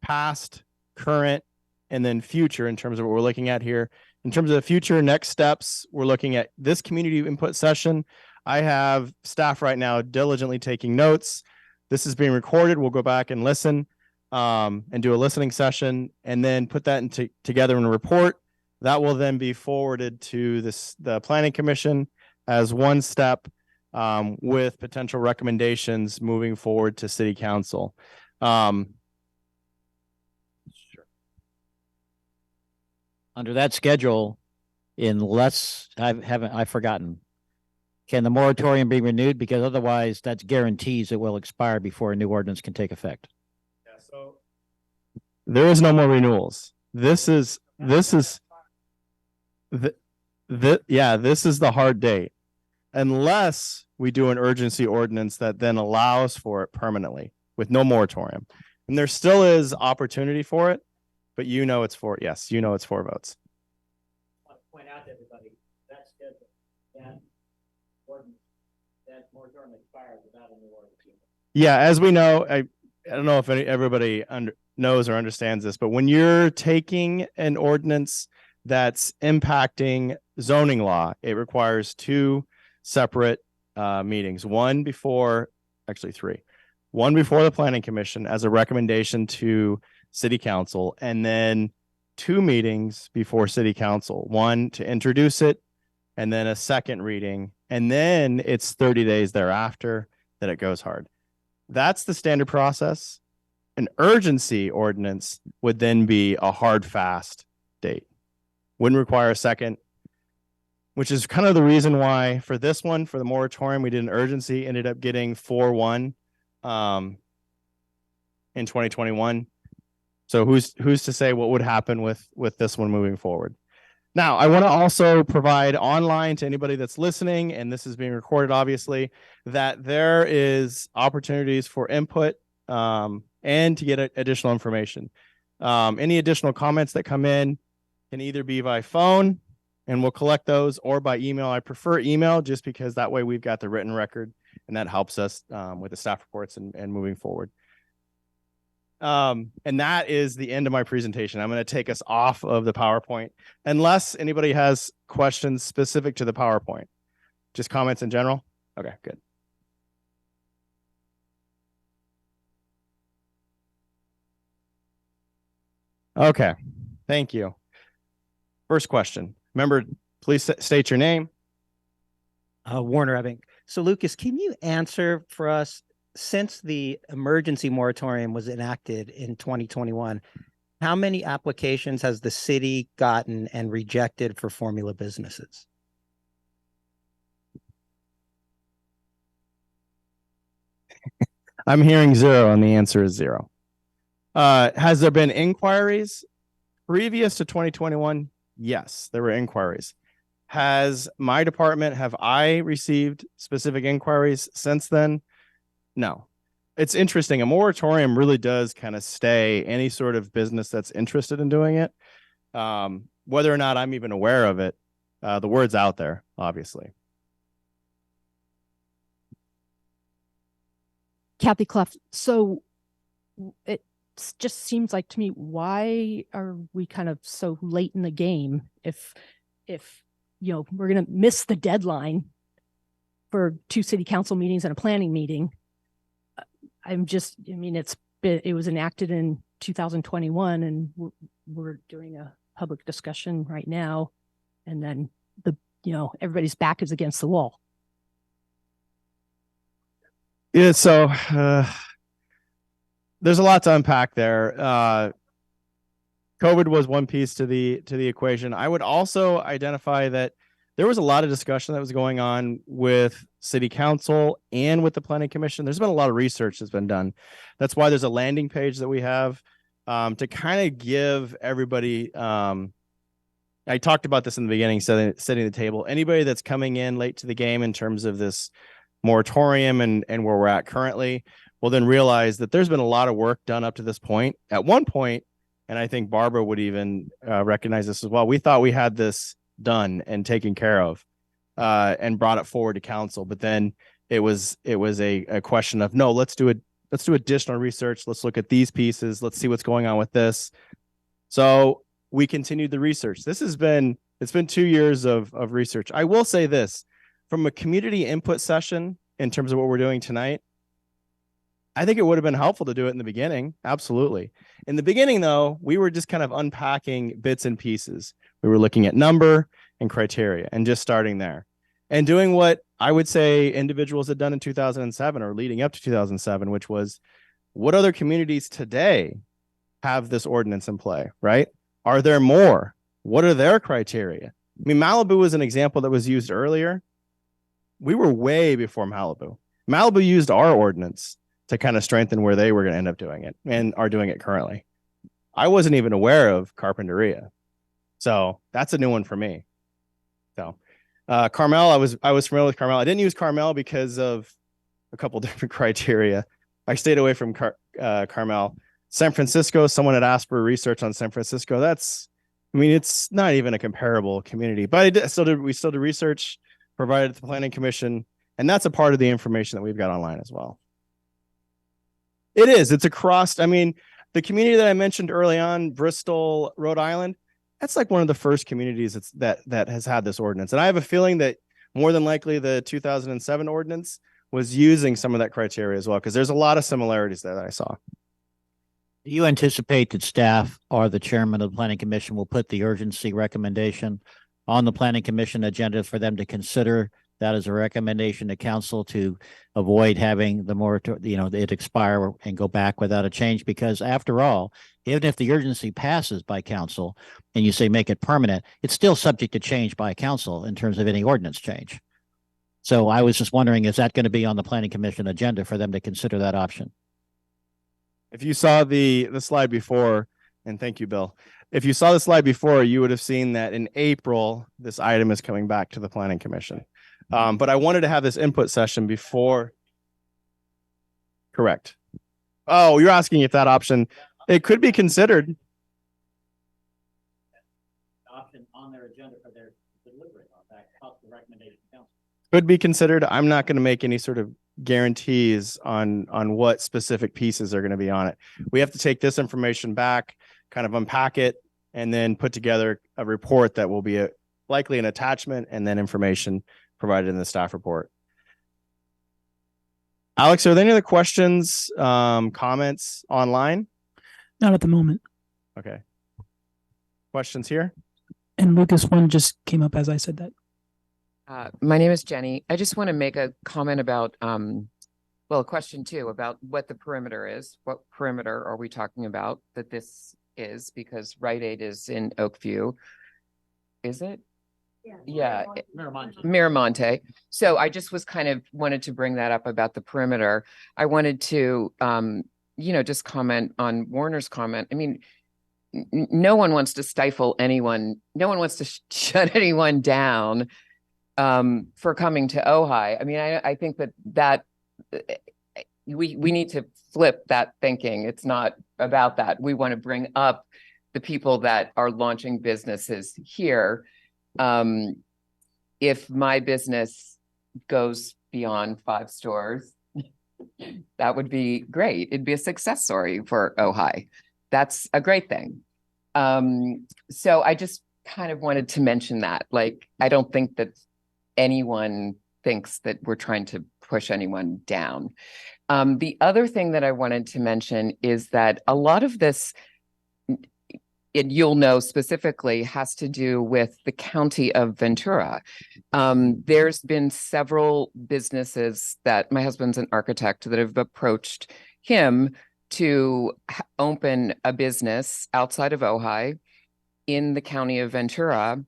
past, current, and then future in terms of what we're looking at here. In terms of the future next steps, we're looking at this community input session. I have staff right now diligently taking notes. This is being recorded. We'll go back and listen and do a listening session and then put that together in a report. That will then be forwarded to the Planning Commission as one step with potential recommendations moving forward to City Council. Under that schedule, unless I've forgotten, can the moratorium be renewed? Because otherwise that guarantees it will expire before a new ordinance can take effect. Yeah, so there is no more renewals. This is the hard date. Unless we do an urgency ordinance that then allows for it permanently with no moratorium. And there still is opportunity for it, but it's for, yes, it's 4 votes. I want to point out to everybody that schedule, that ordinance, that moratorium expires without a new ordinance. Yeah, as we know, I don't know if everybody knows or understands this, but when you're taking an ordinance that's impacting zoning law, it requires 2 separate meetings. 3. One before the Planning Commission as a recommendation to City Council, and then 2 meetings before City Council. 1 to introduce it, and then a second reading, and then it's 30 days thereafter that it goes hard. That's the standard process. An urgency ordinance would then be a hard, fast date. Wouldn't require a second, which is kind of the reason why for this one, for the moratorium, we did an urgency, ended up getting 4-1 in 2021. So who's to say what would happen with this one moving forward? Now, I want to also provide online to anybody that's listening, and this is being recorded, obviously, that there is opportunities for input and to get additional information. Any additional comments that come in can either be by phone, and we'll collect those, or by email. I prefer email just because that way we've got the written record, and that helps us with the staff reports and moving forward. And that is the end of my presentation. I'm going to take us off of the PowerPoint unless anybody has questions specific to the PowerPoint. Just comments in general? Okay, good. Okay, thank you. First question. Remember, please state your name. Warner Ebbing. So Lucas, can you answer for us, since the emergency moratorium was enacted in 2021, how many applications has the city gotten and rejected for formula businesses? I'm hearing 0, and the answer is 0. Has there been inquiries previous to 2021? Yes, there were inquiries. Has my department, have I received specific inquiries since then? No. It's interesting. A moratorium really does kind of stay any sort of business that's interested in doing it. Whether or not I'm even aware of it, the word's out there, obviously. Kathy Clough. So it just seems like to me, why are we kind of so late in the game if we're going to miss the deadline for 2 city council meetings and a planning meeting? It was enacted in 2021, and we're doing a public discussion right now, and then everybody's back is against the wall. Yeah, so there's a lot to unpack there. COVID was one piece to the equation. I would also identify that there was a lot of discussion that was going on with city council and with the planning commission. There's been a lot of research that's been done. That's why there's a landing page that we have to kind of give everybody. I talked about this in the beginning, setting the table. Anybody that's coming in late to the game in terms of this moratorium and where we're at currently will then realize that there's been a lot of work done up to this point. At one point, and I think Barbara would even recognize this as well, we thought we had this done and taken care of and brought it forward to council, but then it was a question of, no, let's do additional research, let's look at these pieces, let's see what's going on with this. So we continued the research. It's been 2 years of research. I will say this, from a community input session in terms of what we're doing tonight, I think it would have been helpful to do it in the beginning. Absolutely. In the beginning, though, we were just kind of unpacking bits and pieces. We were looking at number and criteria and just starting there and doing what I would say individuals had done in 2007 or leading up to 2007, which was, what other communities today have this ordinance in play, right? Are there more? What are their criteria? I mean, Malibu was an example that was used earlier. We were way before Malibu. Malibu used our ordinance to kind of strengthen where they were going to end up doing it and are doing it currently. I wasn't even aware of Carpinteria. So that's a new one for me. So Carmel, I was familiar with Carmel. I didn't use Carmel because of a couple different criteria. I stayed away from Carmel. San Francisco, someone had asked for research on San Francisco. It's not even a comparable community, but we still did research, provided to the Planning Commission, and that's a part of the information that we've got online as well. It's across, the community that I mentioned early on, Bristol, Rhode Island, that's like one of the first communities that has had this ordinance. And I have a feeling that more than likely the 2007 ordinance was using some of that criteria as well, because there's a lot of similarities there that I saw. Do you anticipate that staff or the chairman of the planning commission will put the urgency recommendation on the planning commission agenda for them to consider that as a recommendation to council to avoid having the moratorium, it expire and go back without a change? Because after all, even if the urgency passes by council and you say make it permanent, it's still subject to change by council in terms of any ordinance change. So I was just wondering, is that going to be on the planning commission agenda for them to consider that option? If you saw the slide before, and thank you, Bill. If you saw the slide before, you would have seen that in April, this item is coming back to the planning commission. But I wanted to have this input session before. Correct. Oh, you're asking if that option, it could be considered. Option on their agenda for their deliberate on that, the recommendation council. Could be considered. I'm not going to make any sort of guarantees on what specific pieces are going to be on it. We have to take this information back, kind of unpack it, and then put together a report that will be likely an attachment and then information provided in the staff report. Alex, are there any other questions, comments online? Not at the moment. Okay. Questions here? And Lucas, one just came up as I said that. My name is Jenny. I just want to make a comment about, a question too, about what the perimeter is. What perimeter are we talking about that this is? Because Rite Aid is in Oakview. Is it? Yeah. Miramonte. So I just was kind of wanted to bring that up about the perimeter. I wanted to, just comment on Warner's comment. I mean, no one wants to stifle anyone. No one wants to shut anyone down for coming to Ojai. I mean, I think that we need to flip that thinking. It's not about that. We want to bring up the people that are launching businesses here. If my business goes beyond 5 stores, that would be great. It'd be a success story for Ojai. That's a great thing. So I just kind of wanted to mention that. Like, I don't think that anyone thinks that we're trying to push anyone down. The other thing that I wanted to mention is that a lot of this, you'll know specifically, has to do with the county of Ventura. There's been several businesses that my husband's an architect that have approached him to open a business outside of Ojai in the county of Ventura.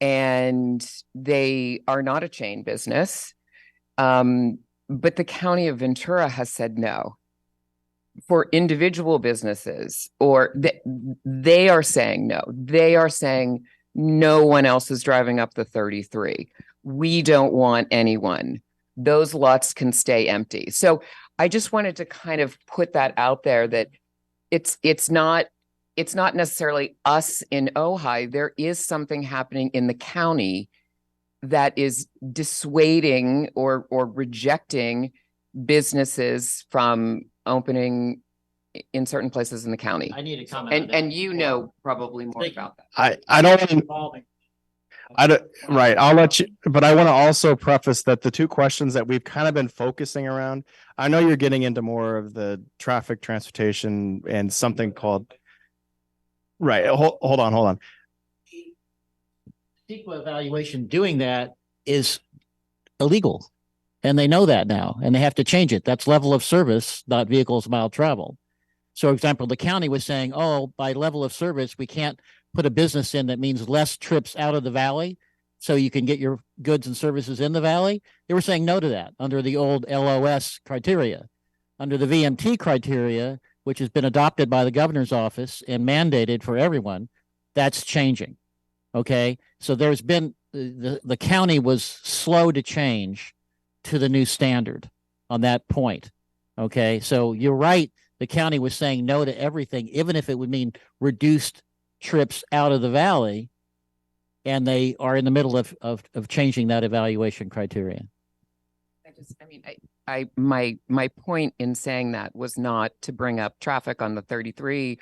and they are not a chain business. But the county of Ventura has said no. For individual businesses, or they are saying no. They are saying no one else is driving up the 33. We don't want anyone. Those lots can stay empty. So I just wanted to kind of put that out there, that it's not necessarily us in Ojai. There is something happening in the county that is dissuading or rejecting businesses from opening in certain places in the county. I need to comment. And you know probably more about that. I don't right. I'll let you, but I want to also preface that the two questions that we've kind of been focusing around, I know you're getting into more of the traffic, transportation, and something called, right. Hold on. CEQA evaluation doing that is illegal. And they know that now, and they have to change it. That's level of service, not vehicles mile traveled. So, for example, the county was saying, oh, by level of service, we can't put a business in that means less trips out of the valley so you can get your goods and services in the valley. They were saying no to that under the old LOS criteria. Under the VMT criteria, which has been adopted by the governor's office and mandated for everyone, that's changing. Okay, so there's been, the county was slow to change to the new standard on that point. Okay, so you're right. The county was saying no to everything, even if it would mean reduced trips out of the valley, and they are in the middle of changing that evaluation criteria. My point in saying that was not to bring up traffic on the 33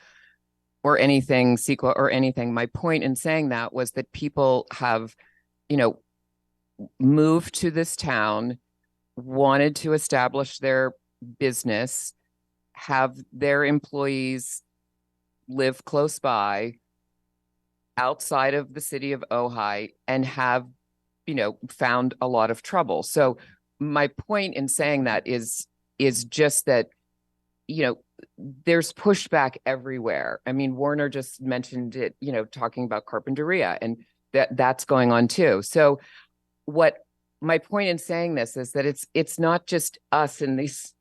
or anything, CEQA or anything. My point in saying that was that people have, moved to this town, wanted to establish their business, have their employees live close by outside of the city of Ojai, and have, found a lot of trouble. So my point in saying that is just that, there's pushback everywhere. I mean, Warner just mentioned it, talking about Carpinteria, and that's going on too. So what my point in saying this is that it's not just us in these,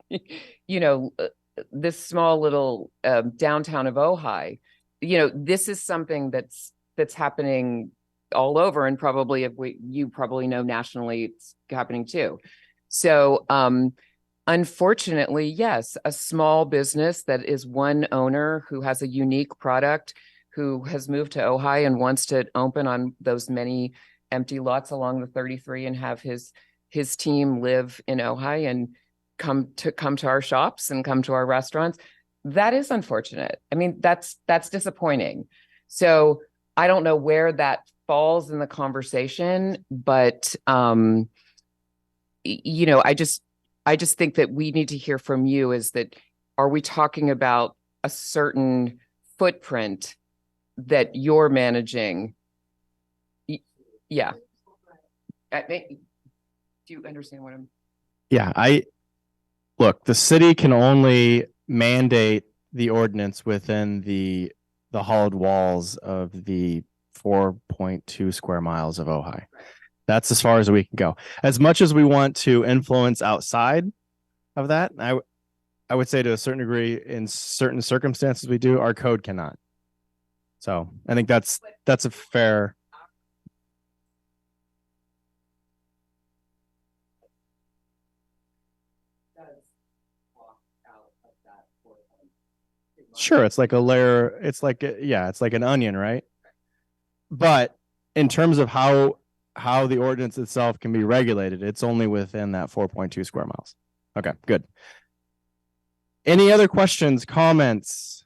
this small little downtown of Ojai. This is something that's happening all over, and probably you probably know nationally it's happening too. So unfortunately, yes, a small business that is one owner who has a unique product, who has moved to Ojai and wants to open on those many empty lots along the 33 and have his team live in Ojai and come to our shops and come to our restaurants. That is unfortunate. I mean, that's disappointing. So I don't know where that falls in the conversation, but I just think that we need to hear from you, is that, are we talking about a certain footprint that you're managing? Yeah. Do you understand what I'm? Yeah, look, the city can only mandate the ordinance within the hollowed walls of the 4.2 square miles of Ojai. That's as far as we can go. As much as we want to influence outside of that, I would say to a certain degree, in certain circumstances we do, our code cannot. So I think that's a fair. Sure, it's like a layer. It's like it's like an onion, right? But in terms of how the ordinance itself can be regulated, it's only within that 4.2 square miles. Okay, good. Any other questions, comments?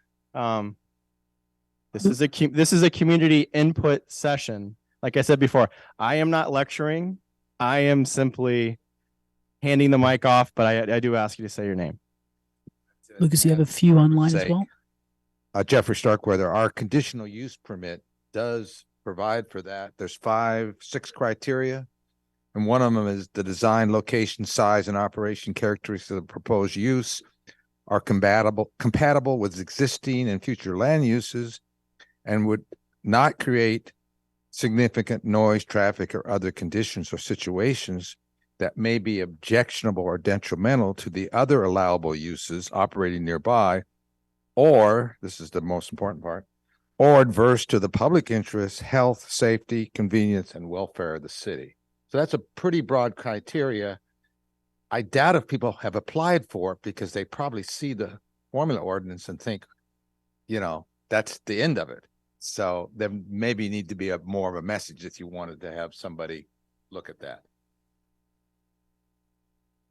This is a community input session. Like I said before, I am not lecturing. I am simply handing the mic off, but I do ask you to say your name. Lucas, you have a few online as well? Jeffrey Starkweather, our conditional use permit does provide for that. There's 6 criteria, and one of them is the design, location, size, and operation characteristics of the proposed use are compatible with existing and future land uses, and would not create significant noise, traffic, or other conditions or situations that may be objectionable or detrimental to the other allowable uses operating nearby, or, this is the most important part, or adverse to the public interest, health, safety, convenience, and welfare of the city. So that's a pretty broad criteria. I doubt if people have applied for it because they probably see the formula ordinance and think, that's the end of it. So there maybe need to be more of a message if you wanted to have somebody look at that.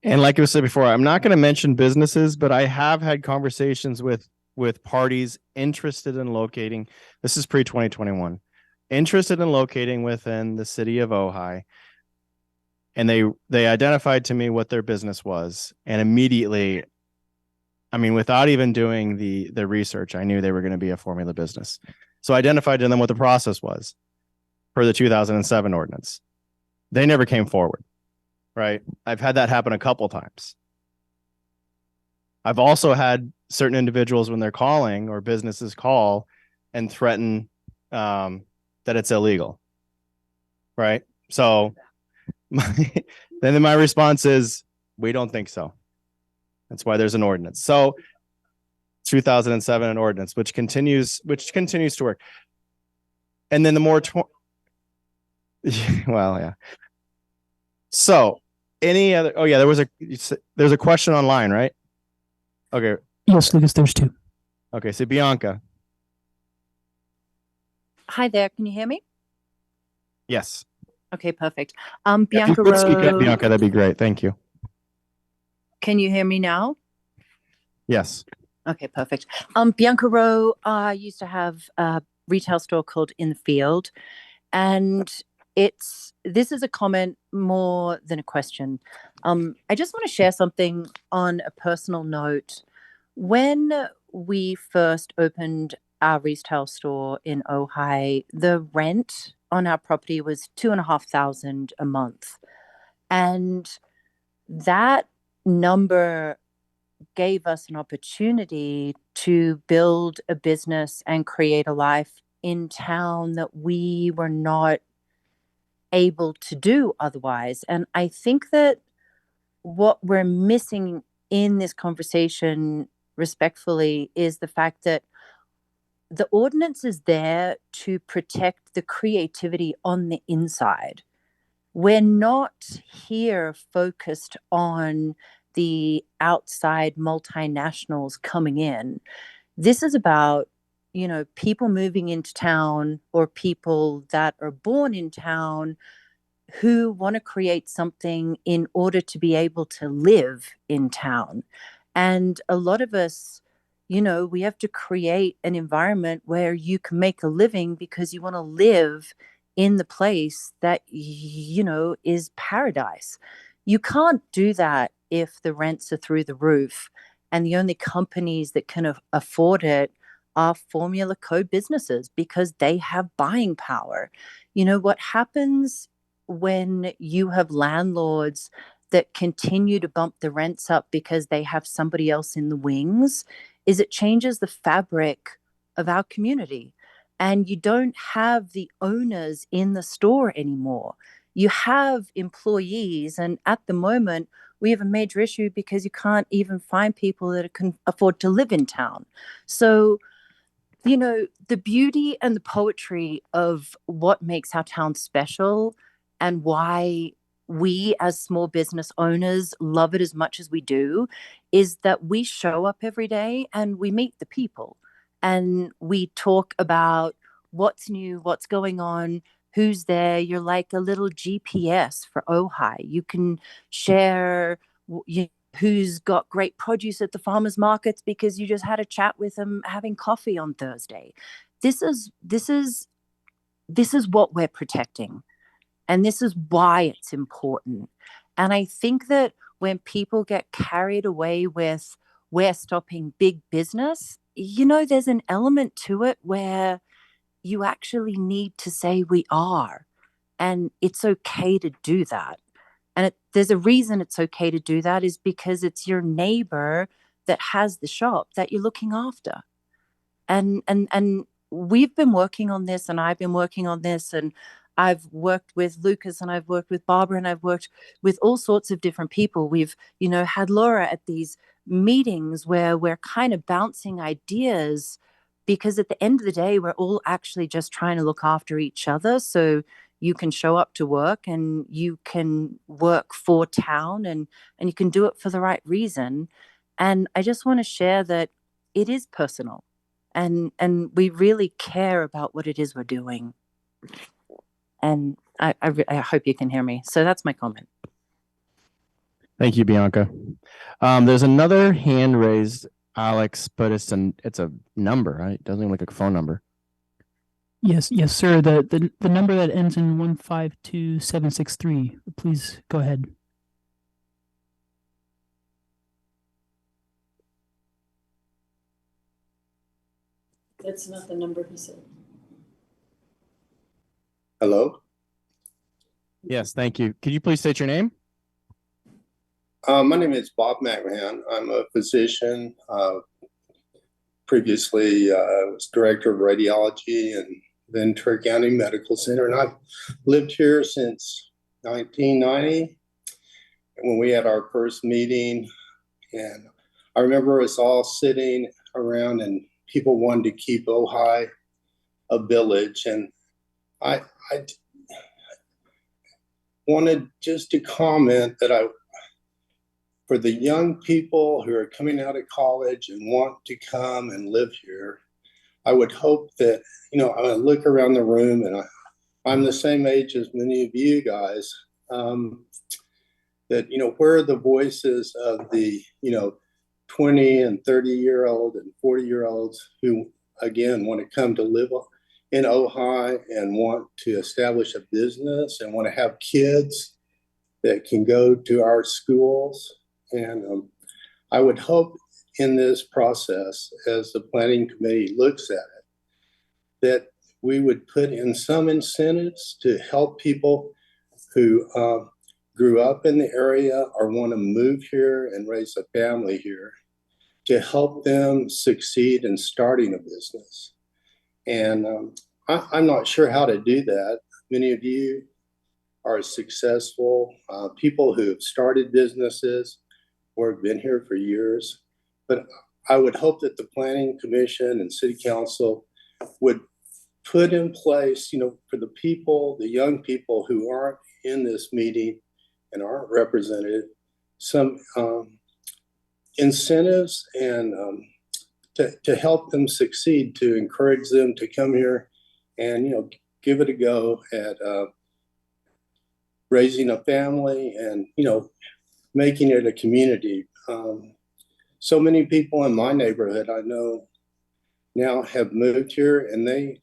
And like I said before, I'm not going to mention businesses, but I have had conversations with parties interested in locating. This is pre-2021, interested in locating within the city of Ojai. And they identified to me what their business was. And immediately, I mean, without even doing the research, I knew they were going to be a formula business. So I identified to them what the process was per the 2007 ordinance. They never came forward, right? I've had that happen a couple times. I've also had certain individuals when they're calling or businesses call and threaten that it's illegal, right? So then my response is, we don't think so. That's why there's an ordinance. So 2007 an ordinance, which continues to work. And then the well, yeah. So any other, oh yeah, there's a question online, right? Okay. Yes, Lucas, there's two. Okay, so Bianca. Hi there. Can you hear me? Yes. Okay, perfect. If you Bianca could speak up, Rowe. Bianca, that'd be great. Thank you. Can you hear me now? Yes. Okay, perfect. Bianca Rowe, I used to have a retail store called In the Field, and this is a comment more than a question. I just want to share something on a personal note. When we first opened our retail store in Ojai, the rent on our property was $2,500 a month. And that number gave us an opportunity to build a business and create a life in town that we were not able to do otherwise. And I think that what we're missing in this conversation, respectfully, is the fact that the ordinance is there to protect the creativity on the inside. We're not here focused on the outside multinationals coming in. This is about, people moving into town or people that are born in town who want to create something in order to be able to live in town. And a lot of us, we have to create an environment where you can make a living because you want to live in the place that, is paradise. You can't do that if the rents are through the roof and the only companies that can afford it are formula code businesses because they have buying power. What happens when you have landlords that continue to bump the rents up because they have somebody else in the wings is it changes the fabric of our community. And you don't have the owners in the store anymore. You have employees. And at the moment, we have a major issue because you can't even find people that can afford to live in town. So, the beauty and the poetry of what makes our town special and why we as small business owners love it as much as we do is that we show up every day and we meet the people and we talk about what's new, what's going on, who's there. You're like a little GPS for Ojai. You can share who's got great produce at the farmers markets because you just had a chat with them having coffee on Thursday. This is what we're protecting. And this is why it's important. And I think that when people get carried away with we're stopping big business, there's an element to it where you actually need to say we are. And it's okay to do that. And there's a reason it's okay to do that is because it's your neighbor that has the shop that you're looking after. And we've been working on this, and I've been working on this, and I've worked with Lucas, and I've worked with Barbara, and I've worked with all sorts of different people. We've, had Laura at these meetings where we're kind of bouncing ideas, because at the end of the day, we're all actually just trying to look after each other. So you can show up to work, and you can work for town, and you can do it for the right reason. And I just want to share that it is personal, and we really care about what it is we're doing. And I hope you can hear me. So that's my comment. Thank you, Bianca. There's another hand raised, Alex, but it's a number, right? It doesn't even look like a phone number. Yes, sir. The number that ends in 152763. Please go ahead. That's not the number he said. Hello? Yes, thank you. Could you please state your name? My name is Bob McMahon. I'm a physician. Previously, I was director of radiology and Ventura County Medical Center, and I've lived here since 1990 when we had our first meeting. And I remember us all sitting around, and people wanted to keep Ojai a village. And I wanted just to comment that for the young people who are coming out of college and want to come and live here, I would hope that, I look around the room, and I'm the same age as many of you guys, that, where are the voices of the, 20 and 30-year-old and 40-year-olds who, again, want to come to live in Ojai and want to establish a business and want to have kids that can go to our schools. And I would hope in this process, as the planning committee looks at it, that we would put in some incentives to help people who grew up in the area or want to move here and raise a family here, to help them succeed in starting a business. And I'm not sure how to do that. Many of you are successful people who have started businesses or have been here for years. But I would hope that the Planning Commission and City Council would put in place, for the people, the young people who aren't in this meeting and aren't represented, some incentives and to help them succeed, to encourage them to come here and, give it a go at raising a family and, making it a community. So many people in my neighborhood I know now have moved here, and they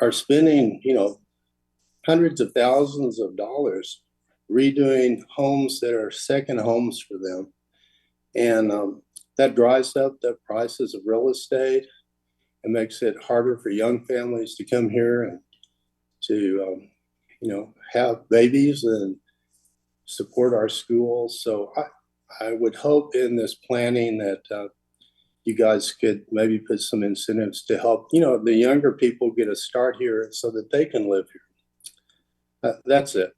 are spending, hundreds of thousands of dollars redoing homes that are second homes for them. And that drives up the prices of real estate and makes it harder for young families to come here and to, have babies and support our schools. So I would hope in this planning that you guys could maybe put some incentives to help, the younger people get a start here so that they can live here. That's it.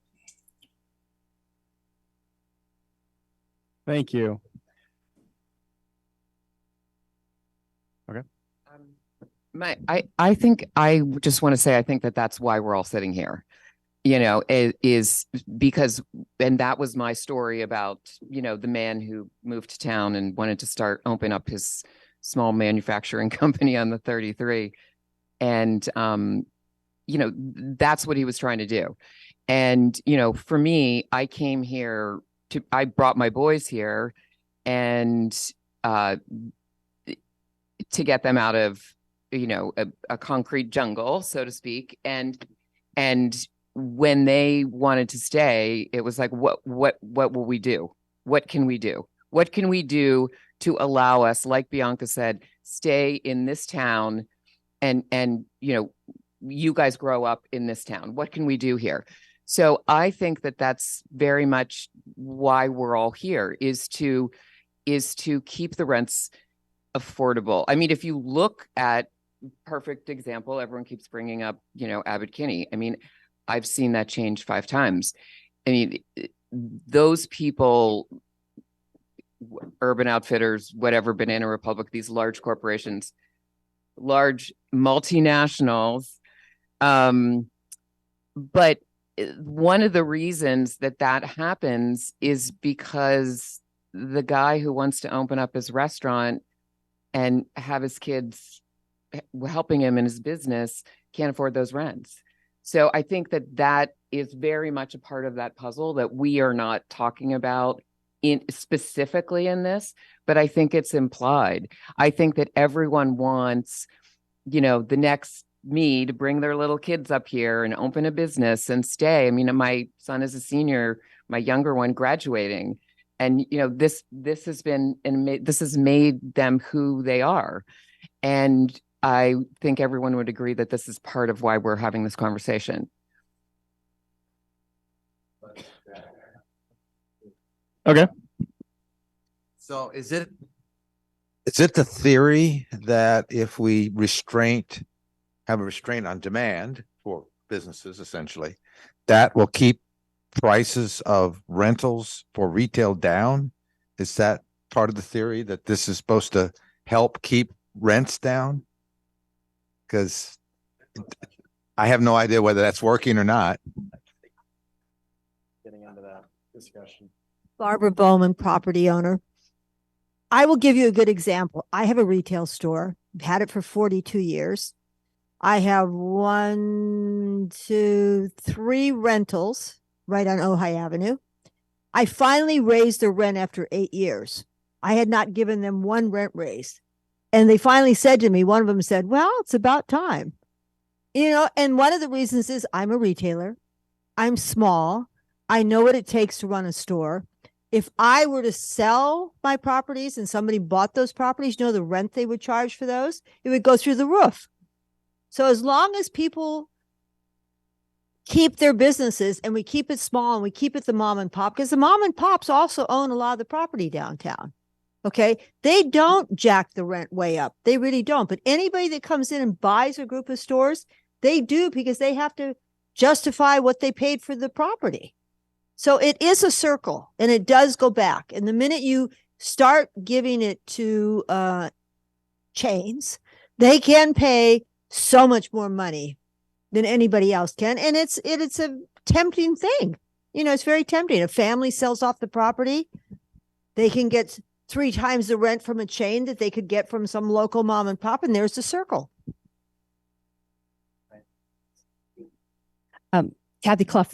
Thank you. Okay. I think I just want to say, I think that's why we're all sitting here, is because, and that was my story about, the man who moved to town and wanted to open up his small manufacturing company on the 33. And, that's what he was trying to do. And, for me, I came here I brought my boys here and to get them out of, a concrete jungle, so to speak. And when they wanted to stay, it was like, what will we do? What can we do? What can we do to allow us, like Bianca said, stay in this town and you guys grow up in this town? What can we do here? So I think that's very much why we're all here, is to keep the rents affordable. I mean, if you look at perfect example, everyone keeps bringing up, Abbott Kinney. I mean, I've seen that change 5 times. I mean, those people, Urban Outfitters, whatever, Banana Republic, these large corporations, large multinationals. But one of the reasons that happens is because the guy who wants to open up his restaurant and have his kids helping him in his business can't afford those rents. So I think that is very much a part of that puzzle that we are not talking about specifically in this, but I think it's implied. I think that everyone wants, the next me to bring their little kids up here and open a business and stay. I mean, my son is a senior, my younger one graduating. And, this has made them who they are. And I think everyone would agree that this is part of why we're having this conversation. Okay. So is it the theory that if we have a restraint on demand for businesses, essentially, that will keep prices of rentals for retail down? Is that part of the theory, that this is supposed to help keep rents down? Because I have no idea whether that's working or not. Getting into that discussion. Barbara Bowman, property owner. I will give you a good example. I have a retail store. I've had it for 42 years. I have 1, 2, 3 rentals right on Ojai Avenue. I finally raised the rent after 8 years. I had not given them one rent raise. And they finally said to me, one of them said, well, it's about time. And one of the reasons is I'm a retailer. I'm small. I know what it takes to run a store. If I were to sell my properties and somebody bought those properties, the rent they would charge for those, it would go through the roof. So as long as people keep their businesses and we keep it small and we keep it the mom and pop, because the mom and pops also own a lot of the property downtown. Okay. They don't jack the rent way up. They really don't. But anybody that comes in and buys a group of stores, they do, because they have to justify what they paid for the property. So it is a circle, and it does go back. And the minute you start giving it to chains, they can pay so much more money than anybody else can. And it's a tempting thing. It's very tempting. A family sells off the property, they can get 3 times the rent from a chain that they could get from some local mom and pop, and there's the circle. Kathy Clough,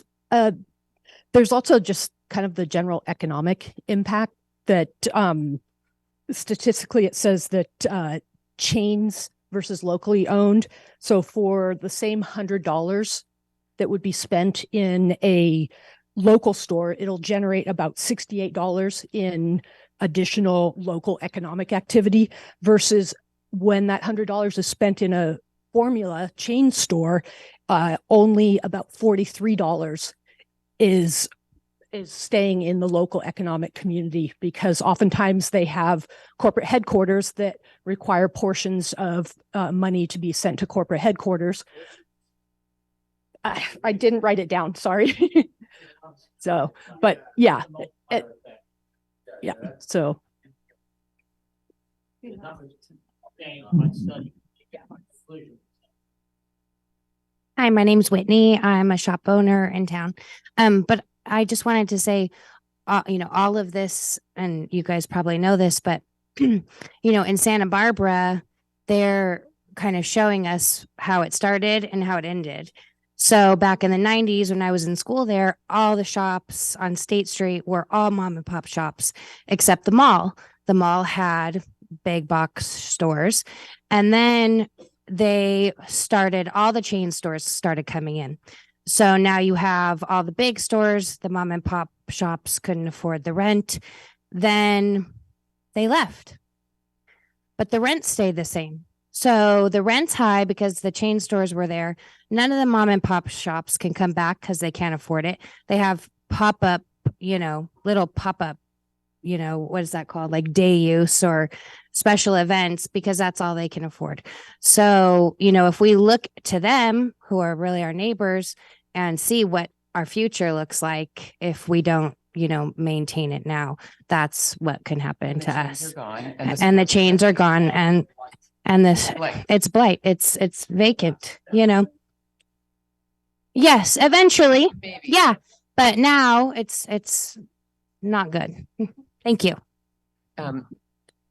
there's also just kind of the general economic impact that statistically it says that chains versus locally owned. So for the same $100 that would be spent in a local store, it'll generate about $68 in additional local economic activity, versus when that $100 is spent in a formula chain store, only about $43 is staying in the local economic community, because oftentimes they have corporate headquarters that require portions of money to be sent to corporate headquarters. I didn't write it down, sorry. So, but yeah, yeah, so. Hi, my name's Whitney. I'm a shop owner in town. But I just wanted to say, all of this, and you guys probably know this, but, in Santa Barbara, they're kind of showing us how it started and how it ended. So back in the 90s, when I was in school there, all the shops on State Street were all mom and pop shops, except the mall. The mall had big box stores. And then all the chain stores started coming in. So now you have all the big stores, the mom and pop shops couldn't afford the rent. Then they left. But the rent stayed the same. So the rent's high because the chain stores were there. None of the mom and pop shops can come back because they can't afford it. They have little pop-up, what is that called? Like day use or special events because that's all they can afford. So, if we look to them, who are really our neighbors, and see what our future looks like if we don't, maintain it now, that's what can happen to us. And the chains are gone, and this, it's blight, it's vacant, Yes, eventually. Maybe. Yeah. But now it's not good. Thank you.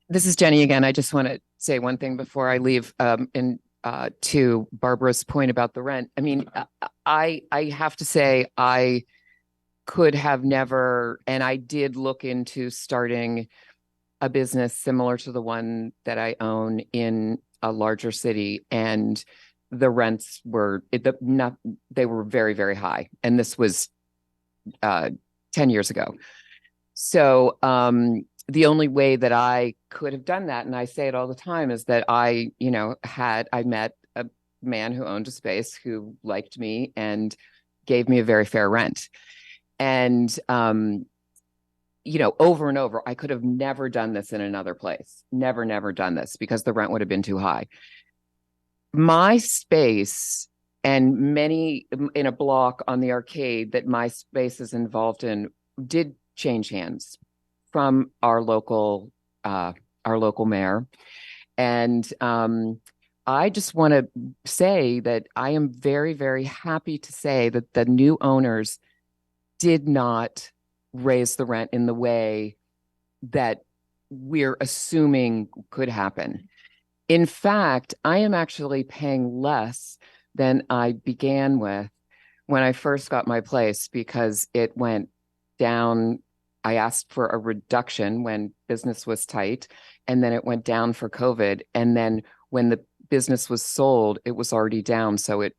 This is Jenny again. I just want to say one thing before I leave. To Barbara's point about the rent. I mean, I have to say I could have never, and I did look into starting a business similar to the one that I own in a larger city, and the rents were they were very, very high, and this was 10 years ago. So the only way that I could have done that, and I say it all the time, is that I met a man who owned a space who liked me and gave me a very fair rent. And, over and over, I could have never done this in another place. Never done this because the rent would have been too high. My space and many in a block on the arcade that my space is involved in did change hands from our local mayor. And I just want to say that I am very, very happy to say that the new owners did not raise the rent in the way that we're assuming could happen. In fact, I am actually paying less than I began with when I first got my place, because it went down. I asked for a reduction when business was tight, and then it went down for COVID. And then when the business was sold, it was already down. So it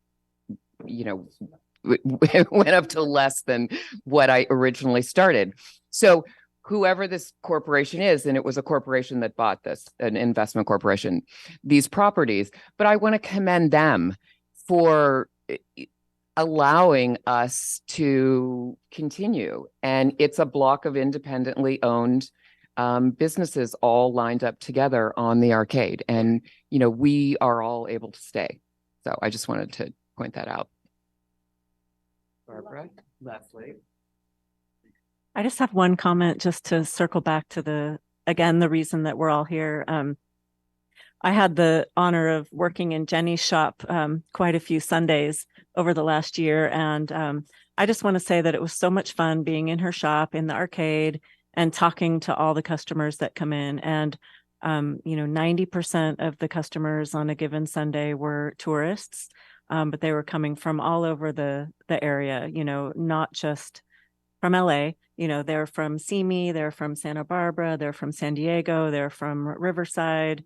went up to less than what I originally started. So whoever this corporation is, and it was a corporation that bought this, an investment corporation, these properties, but I want to commend them for allowing us to continue. And it's a block of independently owned businesses all lined up together on the arcade. And, we are all able to stay. So I just wanted to point that out. Barbara, Leslie. I just have one comment just to circle back to the reason that we're all here. I had the honor of working in Jenny's shop quite a few Sundays over the last year. And I just want to say that it was so much fun being in her shop, in the arcade, and talking to all the customers that come in. And, 90% of the customers on a given Sunday were tourists, but they were coming from all over the area, not just from LA. They're from Simi, they're from Santa Barbara, they're from San Diego, they're from Riverside,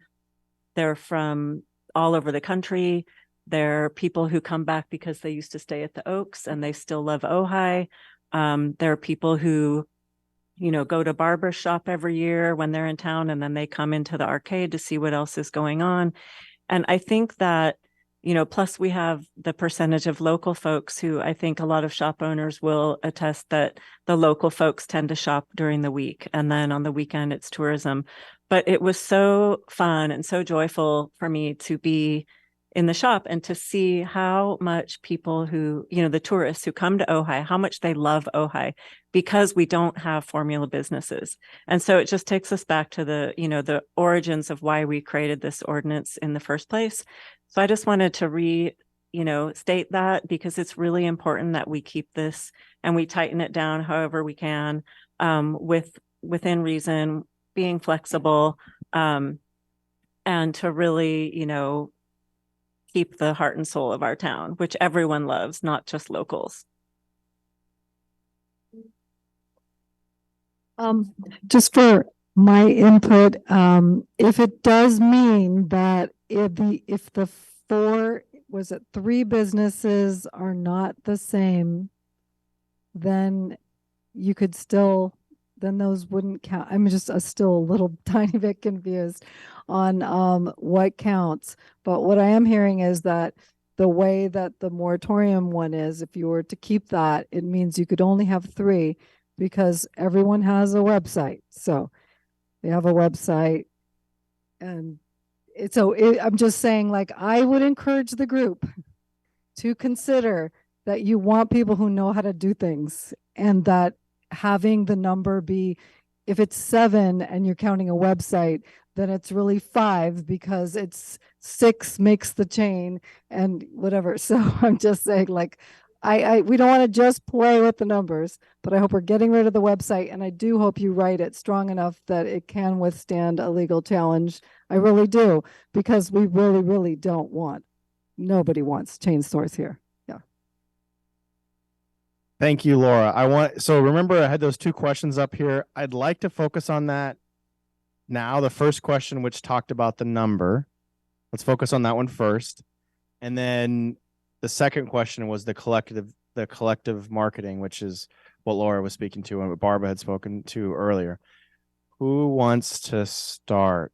they're from all over the country. They're people who come back because they used to stay at the Oaks and they still love Ojai. There are people who, go to Barbara's shop every year when they're in town, and then they come into the arcade to see what else is going on. And I think that, plus we have the percentage of local folks who, I think a lot of shop owners will attest that the local folks tend to shop during the week, and then on the weekend it's tourism. But it was so fun and so joyful for me to be in the shop and to see how much people who, the tourists who come to Ojai, how much they love Ojai, because we don't have formula businesses. And so it just takes us back to the origins of why we created this ordinance in the first place. So I just wanted to state that, because it's really important that we keep this and we tighten it down however we can, within reason, being flexible, and to really, keep the heart and soul of our town, which everyone loves, not just locals. Just for my input, if it does mean that if the three businesses are not the same, then you could still, then those wouldn't count. I'm just still a little tiny bit confused on what counts. But what I am hearing is that the way that the moratorium one is, if you were to keep that, it means you could only have three, because everyone has a website. So they have a website And I'm just saying, like, I would encourage the group to consider that you want people who know how to do things, and that having the number be, if it's 7 and you're counting a website, then it's really 5 because it's 6 makes the chain and whatever. So I'm just saying, like, we don't want to just play with the numbers, but I hope we're getting rid of the website, and I do hope you write it strong enough that it can withstand a legal challenge. I really do, because we really, really don't want, nobody wants chain stores here. Yeah. Thank you, Laura. So remember, I had those 2 questions up here. I'd like to focus on that now. The first question, which talked about the number, let's focus on that one first. And then the second question was the collective marketing, which is what Laura was speaking to and what Barbara had spoken to earlier. Who wants to start?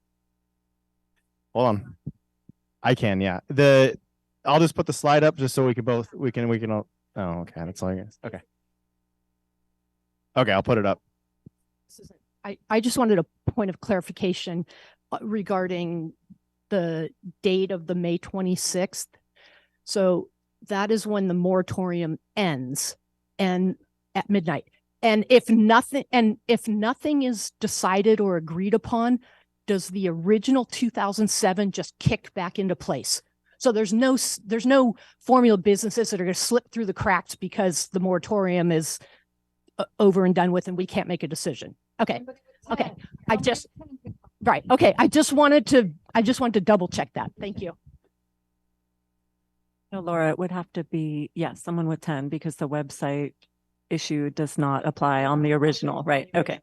Hold on. I can, yeah. I'll just put the slide up just so we can all, oh, okay. That's all I guess. Okay. Okay, I'll put it up. I just wanted a point of clarification regarding the date of the May 26th. So that is when the moratorium ends, and at midnight. And if nothing is decided or agreed upon, does the original 2007 just kick back into place? So there's no formula businesses that are going to slip through the cracks because the moratorium is over and done with and we can't make a decision. Okay. Okay. I just wanted to double check that. Thank you. No, Laura, it would have to be, yes, someone with 10, because the website issue does not apply on the original, right? Okay.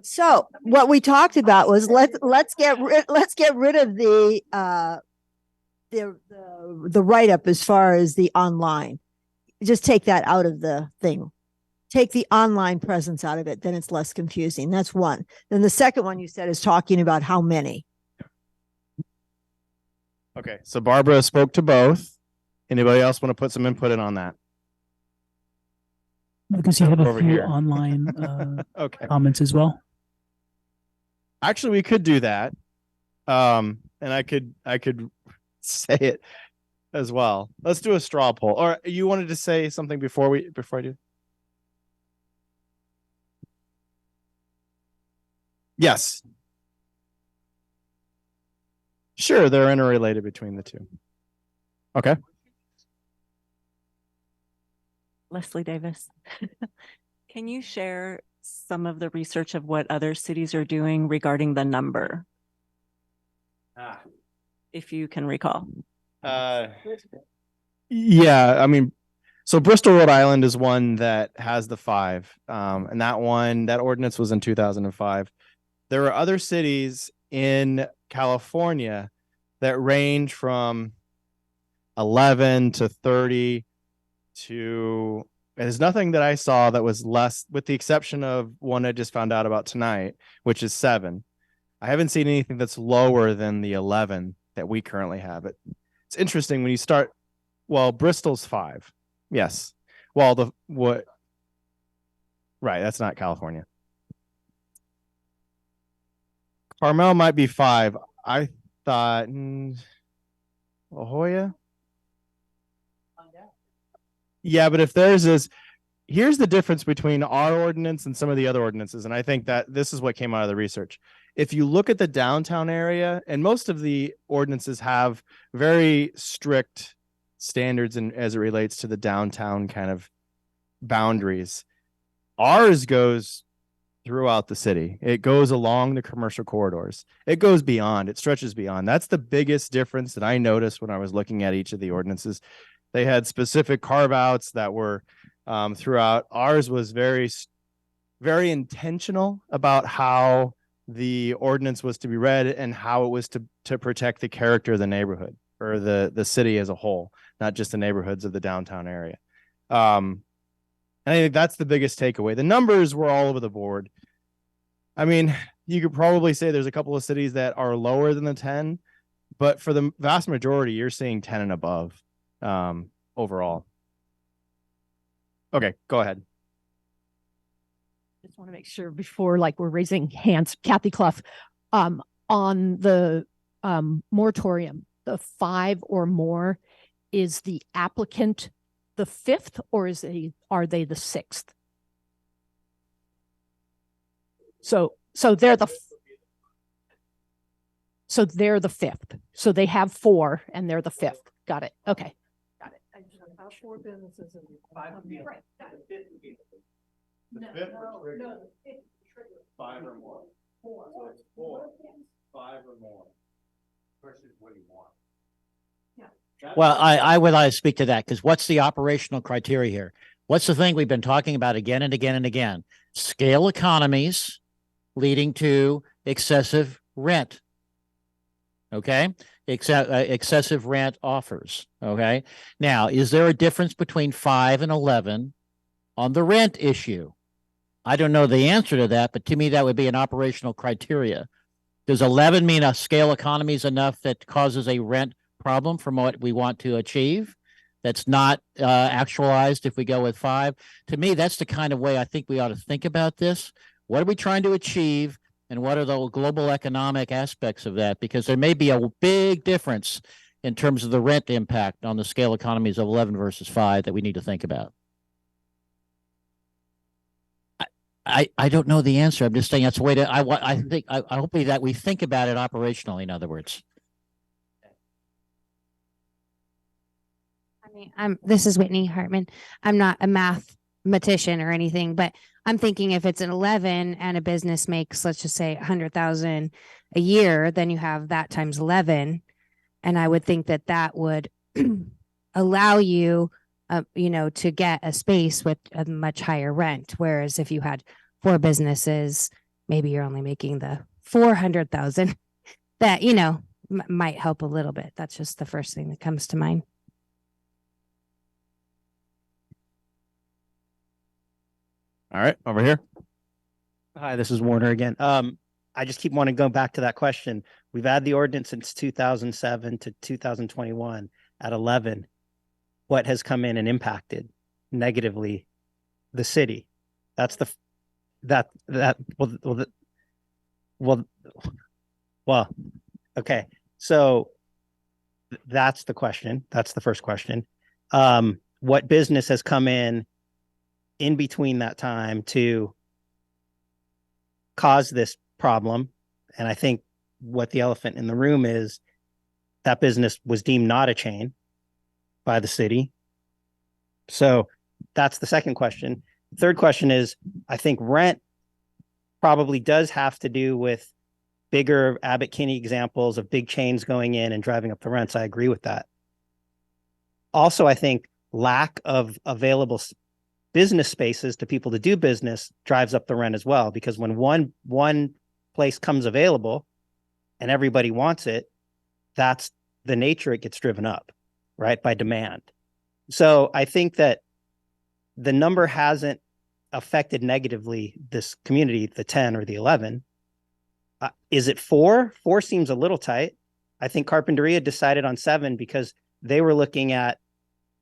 So what we talked about was let's get rid of the write-up as far as the online. Just take that out of the thing. Take the online presence out of it, then it's less confusing. That's one. Then the second one you said is talking about how many. Okay, so Barbara spoke to both. Anybody else want to put some input in on that? Because you have a Over few here. online Okay. comments as well. Actually, we could do that. And I could say it as well. Let's do a straw poll. Or you wanted to say something before I do? Yes. Sure, they're interrelated between the two. Okay. Leslie Davis. Can you share some of the research of what other cities are doing regarding the number? If you can recall. Yeah, I mean, so Bristol, Rhode Island is one that has the 5. And that ordinance was in 2005. There are other cities in California that range from 11 to 30 to, there's nothing that I saw that was less, with the exception of one I just found out about tonight, which is 7. I haven't seen anything that's lower than the 11 that we currently have. It's interesting when you start, well, Bristol's 5. Yes. Well, right, that's not California. Carmel might be 5. I thought La Jolla. Yeah, but if theirs is, here's the difference between our ordinance and some of the other ordinances. And I think that this is what came out of the research. If you look at the downtown area, and most of the ordinances have very strict standards as it relates to the downtown kind of boundaries. Ours goes throughout the city. It goes along the commercial corridors. It goes beyond, it stretches beyond. That's the biggest difference that I noticed when I was looking at each of the ordinances. They had specific carve outs that were throughout. Ours was very, very intentional about how the ordinance was to be read and how it was to protect the character of the neighborhood or the city as a whole, not just the neighborhoods of the downtown area. And I think that's the biggest takeaway. The numbers were all over the board. I mean, you could probably say there's a couple of cities that are lower than the 10, but for the vast majority, you're seeing 10 and above overall. Okay, go ahead. Just want to make sure before like we're raising hands, Kathy Clough, on the moratorium, the 5 or more, is the applicant the 5th or are they the 6th? So they're the 5th. So they have 4 and they're the 5th. Got it. Okay. Got it. About 4 businesses and 5. Right. Got it. The 5 or more. 4. So it's 4, 5 or more. Versus what do you want? Well, I would like to speak to that because what's the operational criteria here? What's the thing we've been talking about again and again and again? Scale economies leading to excessive rent. Okay. Excessive rent offers. Okay. Now, is there a difference between 5 and 11 on the rent issue? I don't know the answer to that, but to me, that would be an operational criteria. Does 11 mean a scale economy is enough that causes a rent problem from what we want to achieve? That's not actualized if we go with 5. To me, that's the kind of way I think we ought to think about this. What are we trying to achieve? And what are the global economic aspects of that? Because there may be a big difference in terms of the rent impact on the scale economies of 11 versus 5 that we need to think about. I don't know the answer. I'm just saying that's the way to, I hope that we think about it operationally, in other words. I mean, this is Whitney Hartman. I'm not a mathematician or anything, but I'm thinking if it's an 11 and a business makes, let's just say 100,000 a year, then you have that times 11. And I would think that would allow you, to get a space with a much higher rent. Whereas if you had 4 businesses, maybe you're only making the 400,000 that, might help a little bit. That's just the first thing that comes to mind. All right, over here. Hi, this is Warner again. I just keep wanting to go back to that question. We've had the ordinance since 2007 to 2021 at 11. What has come in and impacted negatively the city? That's the okay. So that's the question. That's the first question. What business has come in between that time to cause this problem? And I think what the elephant in the room is that business was deemed not a chain by the city. So that's the second question. Third question is, I think rent probably does have to do with bigger Abbott Kinney examples of big chains going in and driving up the rents. I agree with that. Also, I think lack of available business spaces to people to do business drives up the rent as well, because when one place comes available and everybody wants it, that's the nature it gets driven up, right, by demand. So I think that the number hasn't affected negatively this community, the 10 or the 11. Is it 4? 4 seems a little tight. I think Carpinteria decided on 7 because they were looking at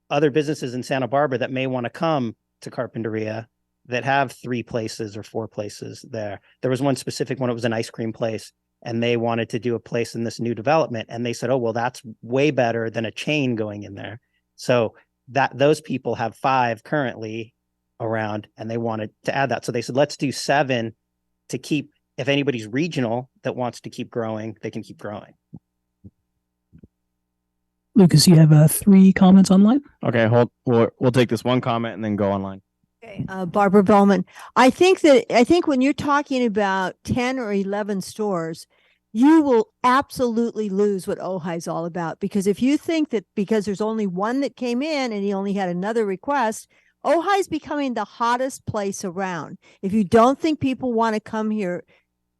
other businesses in Santa Barbara that may want to come to Carpinteria that have 3 places or 4 places there. There was one specific one, it was an ice cream place, and they wanted to do a place in this new development. And they said, oh, well, that's way better than a chain going in there. So that those people have 5 currently around and they wanted to add that. So they said, let's do 7 to keep, if anybody's regional that wants to keep growing, they can keep growing. Lucas, you have 3 comments online. Okay, we'll take this one comment and then go online. Okay, Barbara Bellman. I think when you're talking about 10 or 11 stores, you will absolutely lose what Ojai is all about. Because if you think that because there's only one that came in and he only had another request, Ojai is becoming the hottest place around. If you don't think people want to come here,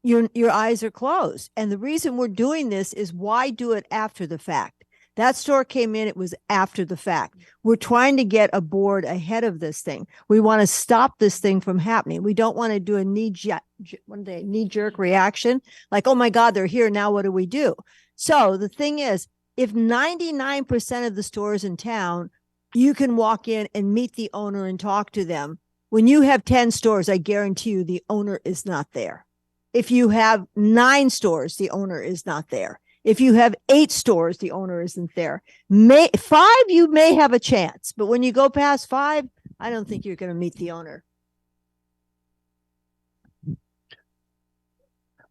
your eyes are closed. And the reason we're doing this is why do it after the fact? That store came in, it was after the fact. We're trying to get a board ahead of this thing. We want to stop this thing from happening. We don't want to do a knee-jerk reaction like, oh my God, they're here. Now what do we do? So the thing is, if 99% of the stores in town you can walk in and meet the owner and talk to them. When you have 10 stores, I guarantee you the owner is not there. If you have 9 stores, the owner is not there. If you have 8 stores, the owner isn't there. 5, you may have a chance, but when you go past 5, I don't think you're going to meet the owner.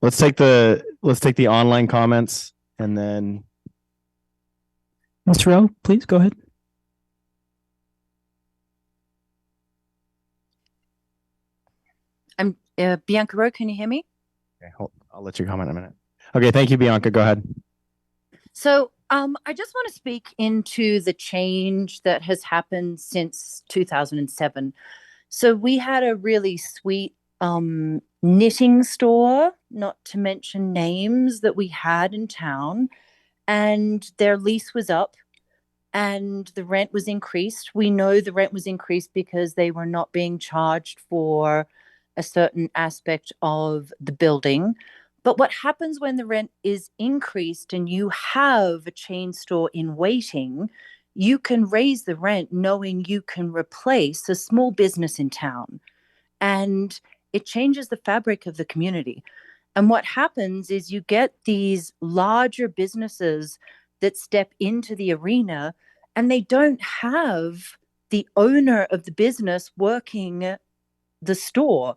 Let's take the online comments and then Mr. Rowe, please go ahead. I'm Bianca Rowe. Can you hear me? okay, I'll let you comment in a minute. Okay, thank you, Bianca. Go ahead. So I just want to speak into the change that has happened since 2007. So we had a really sweet knitting store, not to mention names, that we had in town, and their lease was up and the rent was increased. We know the rent was increased because they were not being charged for a certain aspect of the building. But what happens when the rent is increased and you have a chain store in waiting, you can raise the rent knowing you can replace a small business in town. And it changes the fabric of the community. And what happens is you get these larger businesses that step into the arena and they don't have the owner of the business working the store.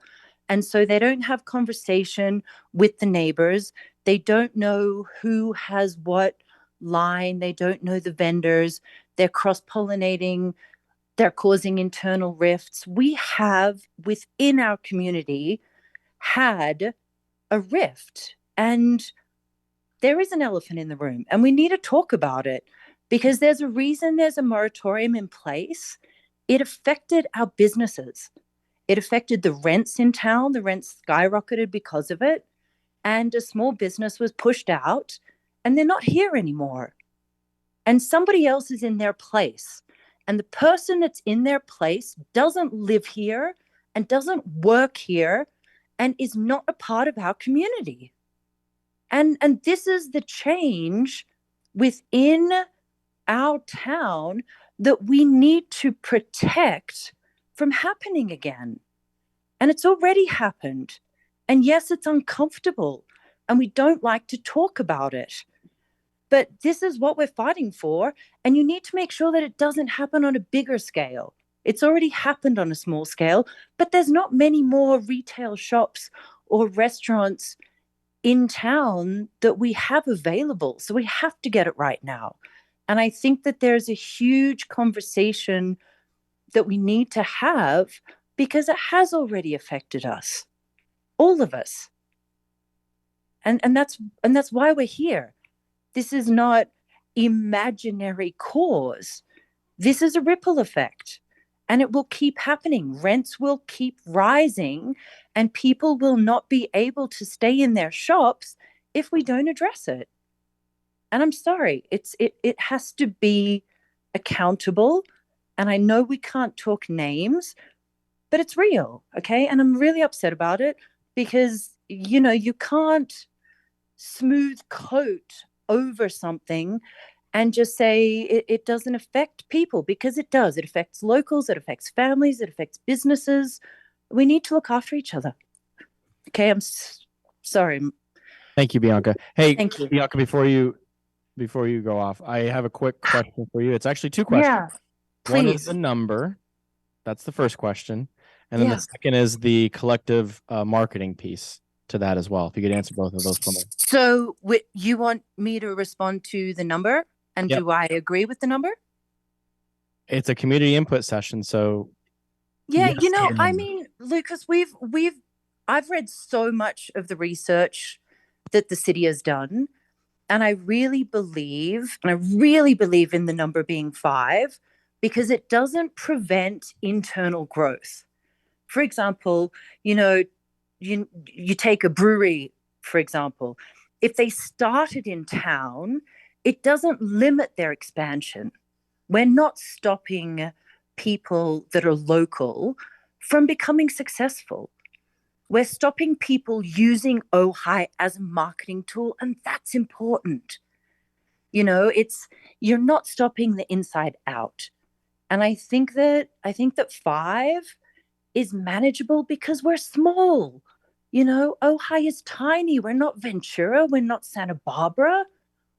And so they don't have conversation with the neighbors. They don't know who has what line. They don't know the vendors. They're cross-pollinating. They're causing internal rifts. We have within our community had a rift, and there is an elephant in the room, and we need to talk about it because there's a reason there's a moratorium in place. It affected our businesses. It affected the rents in town. The rents skyrocketed because of it. And a small business was pushed out and they're not here anymore. And somebody else is in their place. And the person that's in their place doesn't live here and doesn't work here and is not a part of our community. And this is the change within our town that we need to protect from happening again. And it's already happened. And yes, it's uncomfortable and we don't like to talk about it. But this is what we're fighting for. And you need to make sure that it doesn't happen on a bigger scale. It's already happened on a small scale, but there's not many more retail shops or restaurants in town that we have available. So we have to get it right now. And I think that there's a huge conversation that we need to have because it has already affected us, all of us. And that's why we're here. This is not imaginary cause. This is a ripple effect, and it will keep happening. Rents will keep rising, and people will not be able to stay in their shops if we don't address it. And I'm sorry, it has to be accountable. And I know we can't talk names, but it's real, okay? And I'm really upset about it because, you know, you can't smooth coat over something and just say it doesn't affect people, because it does. It affects locals, it affects families, it affects businesses. We need to look after each other. Okay, I'm sorry. Thank you, Bianca. Hey, Thank you. Bianca, before you go off, I have a quick question for you. It's actually 2 questions. Yeah, One is please. the number. That's the first question. And then Yeah. the second is the collective marketing piece to that as well. If you could answer both of those for me. So you want me to respond to the number? And Yep. do I agree with the number? It's a community input session, so Yeah, yes, you know, and I number. mean, Lucas, I've read so much of the research that the city has done, and I really believe in the number being 5 because it doesn't prevent internal growth. For example, you know, you take a brewery, for example. If they started in town, it doesn't limit their expansion. We're not stopping people that are local from becoming successful. We're stopping people using Ojai as a marketing tool, and that's important. You know, you're not stopping the inside out. And I think that 5 is manageable because we're small. Ojai is tiny. We're not Ventura. We're not Santa Barbara.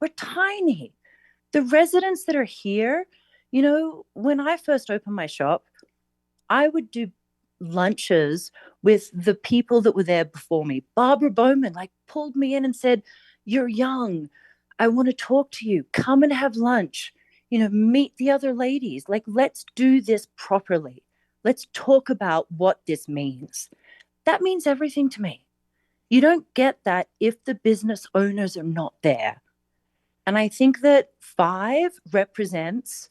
We're tiny. The residents that are here, when I first opened my shop, I would do lunches with the people that were there before me. Barbara Bowman pulled me in and said, "You're young. I want to talk to you. Come and have lunch. Meet the other ladies. Let's do this properly. Let's talk about what this means." That means everything to me. You don't get that if the business owners are not there. And I think that 5 represents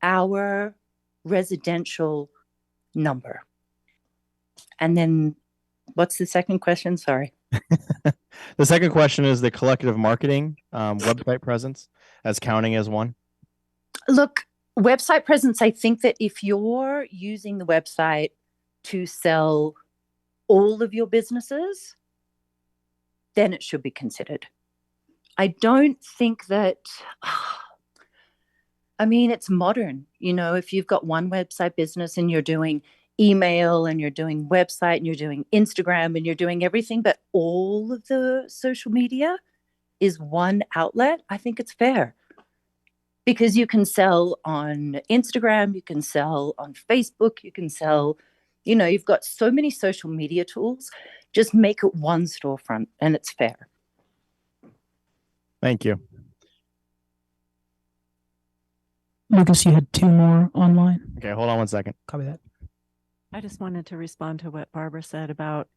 our residential number. And then what's the second question? Sorry. The second question is the collective marketing website presence as counting as one. Look, website presence, I think that if you're using the website to sell all of your businesses, then it should be considered. I don't think that, it's modern. If you've got one website business and you're doing email and you're doing website and you're doing Instagram and you're doing everything, but all of the social media is one outlet, I think it's fair. Because you can sell on Instagram, you can sell on Facebook, you can sell, you've got so many social media tools. Just make it one storefront and it's fair. Thank you. Lucas, you had 2 more online. Okay, hold on one second. Copy that. I just wanted to respond to what Barbara said about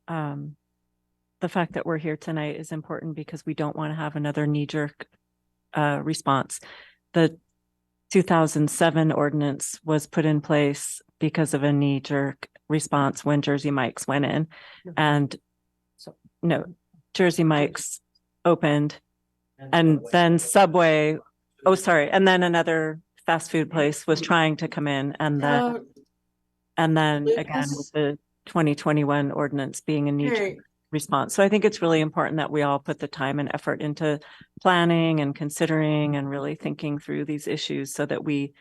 the fact that we're here tonight is important because we don't want to have another knee-jerk response. The 2007 ordinance was put in place because of a knee-jerk response when Jersey Mike's went in. And Jersey Mike's opened and then Subway, and then another fast food place was trying to come in, and then again with the 2021 ordinance being a knee-jerk response. So I think it's really important that we all put the time and effort into planning and considering and really thinking through these issues so that we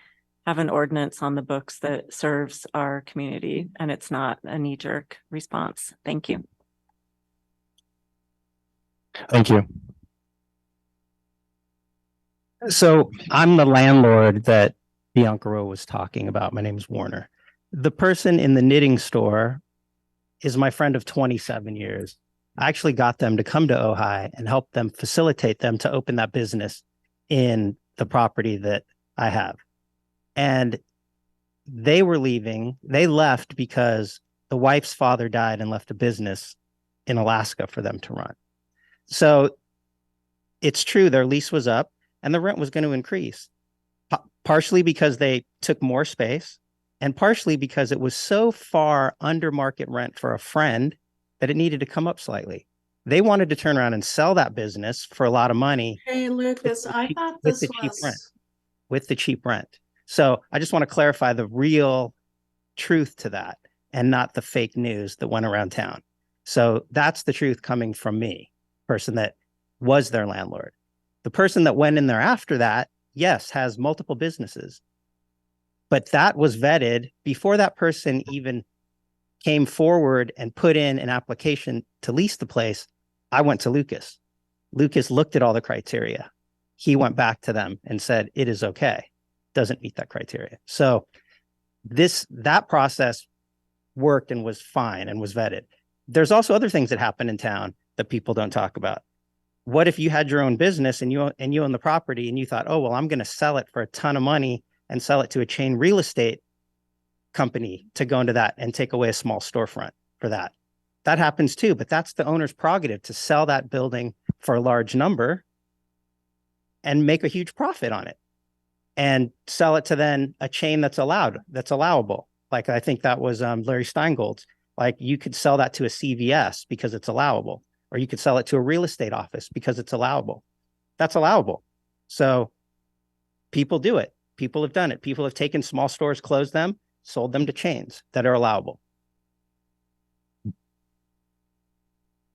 have an ordinance on the books that serves our community and it's not a knee-jerk response. Thank you. Thank you. So I'm the landlord that Bianca was talking about. My name is Warner. The person in the knitting store is my friend of 27 years. I actually got them to come to Ojai and help them facilitate them to open that business in the property that I have. And they were leaving. They left because the wife's father died and left a business in Alaska for them to run. So it's true, their lease was up and the rent was going to increase, partially because they took more space and partially because it was so far under market rent for a friend that it needed to come up slightly. They wanted to turn around and sell that business for a lot of money. Hey, Lucas, I thought this was with the cheap rent. So I just want to clarify the real truth to that and not the fake news that went around town. So that's the truth coming from me, person that was their landlord. The person that went in there after that, yes, has multiple businesses. But that was vetted before that person even came forward and put in an application to lease the place. I went to Lucas. Lucas looked at all the criteria. He went back to them and said, it is okay. Doesn't meet that criteria. So that process worked and was fine and was vetted. There's also other things that happen in town that people don't talk about. What if you had your own business and you own the property and you thought, oh, well, I'm going to sell it for a ton of money and sell it to a chain real estate company to go into that and take away a small storefront for that. That happens too, but that's the owner's prerogative to sell that building for a large number and make a huge profit on it and sell it to then a chain that's allowable. Like I think that was Larry Steingold's. Like you could sell that to a CVS because it's allowable, or you could sell it to a real estate office because it's allowable. That's allowable. So people do it. People have done it. People have taken small stores, closed them, sold them to chains that are allowable.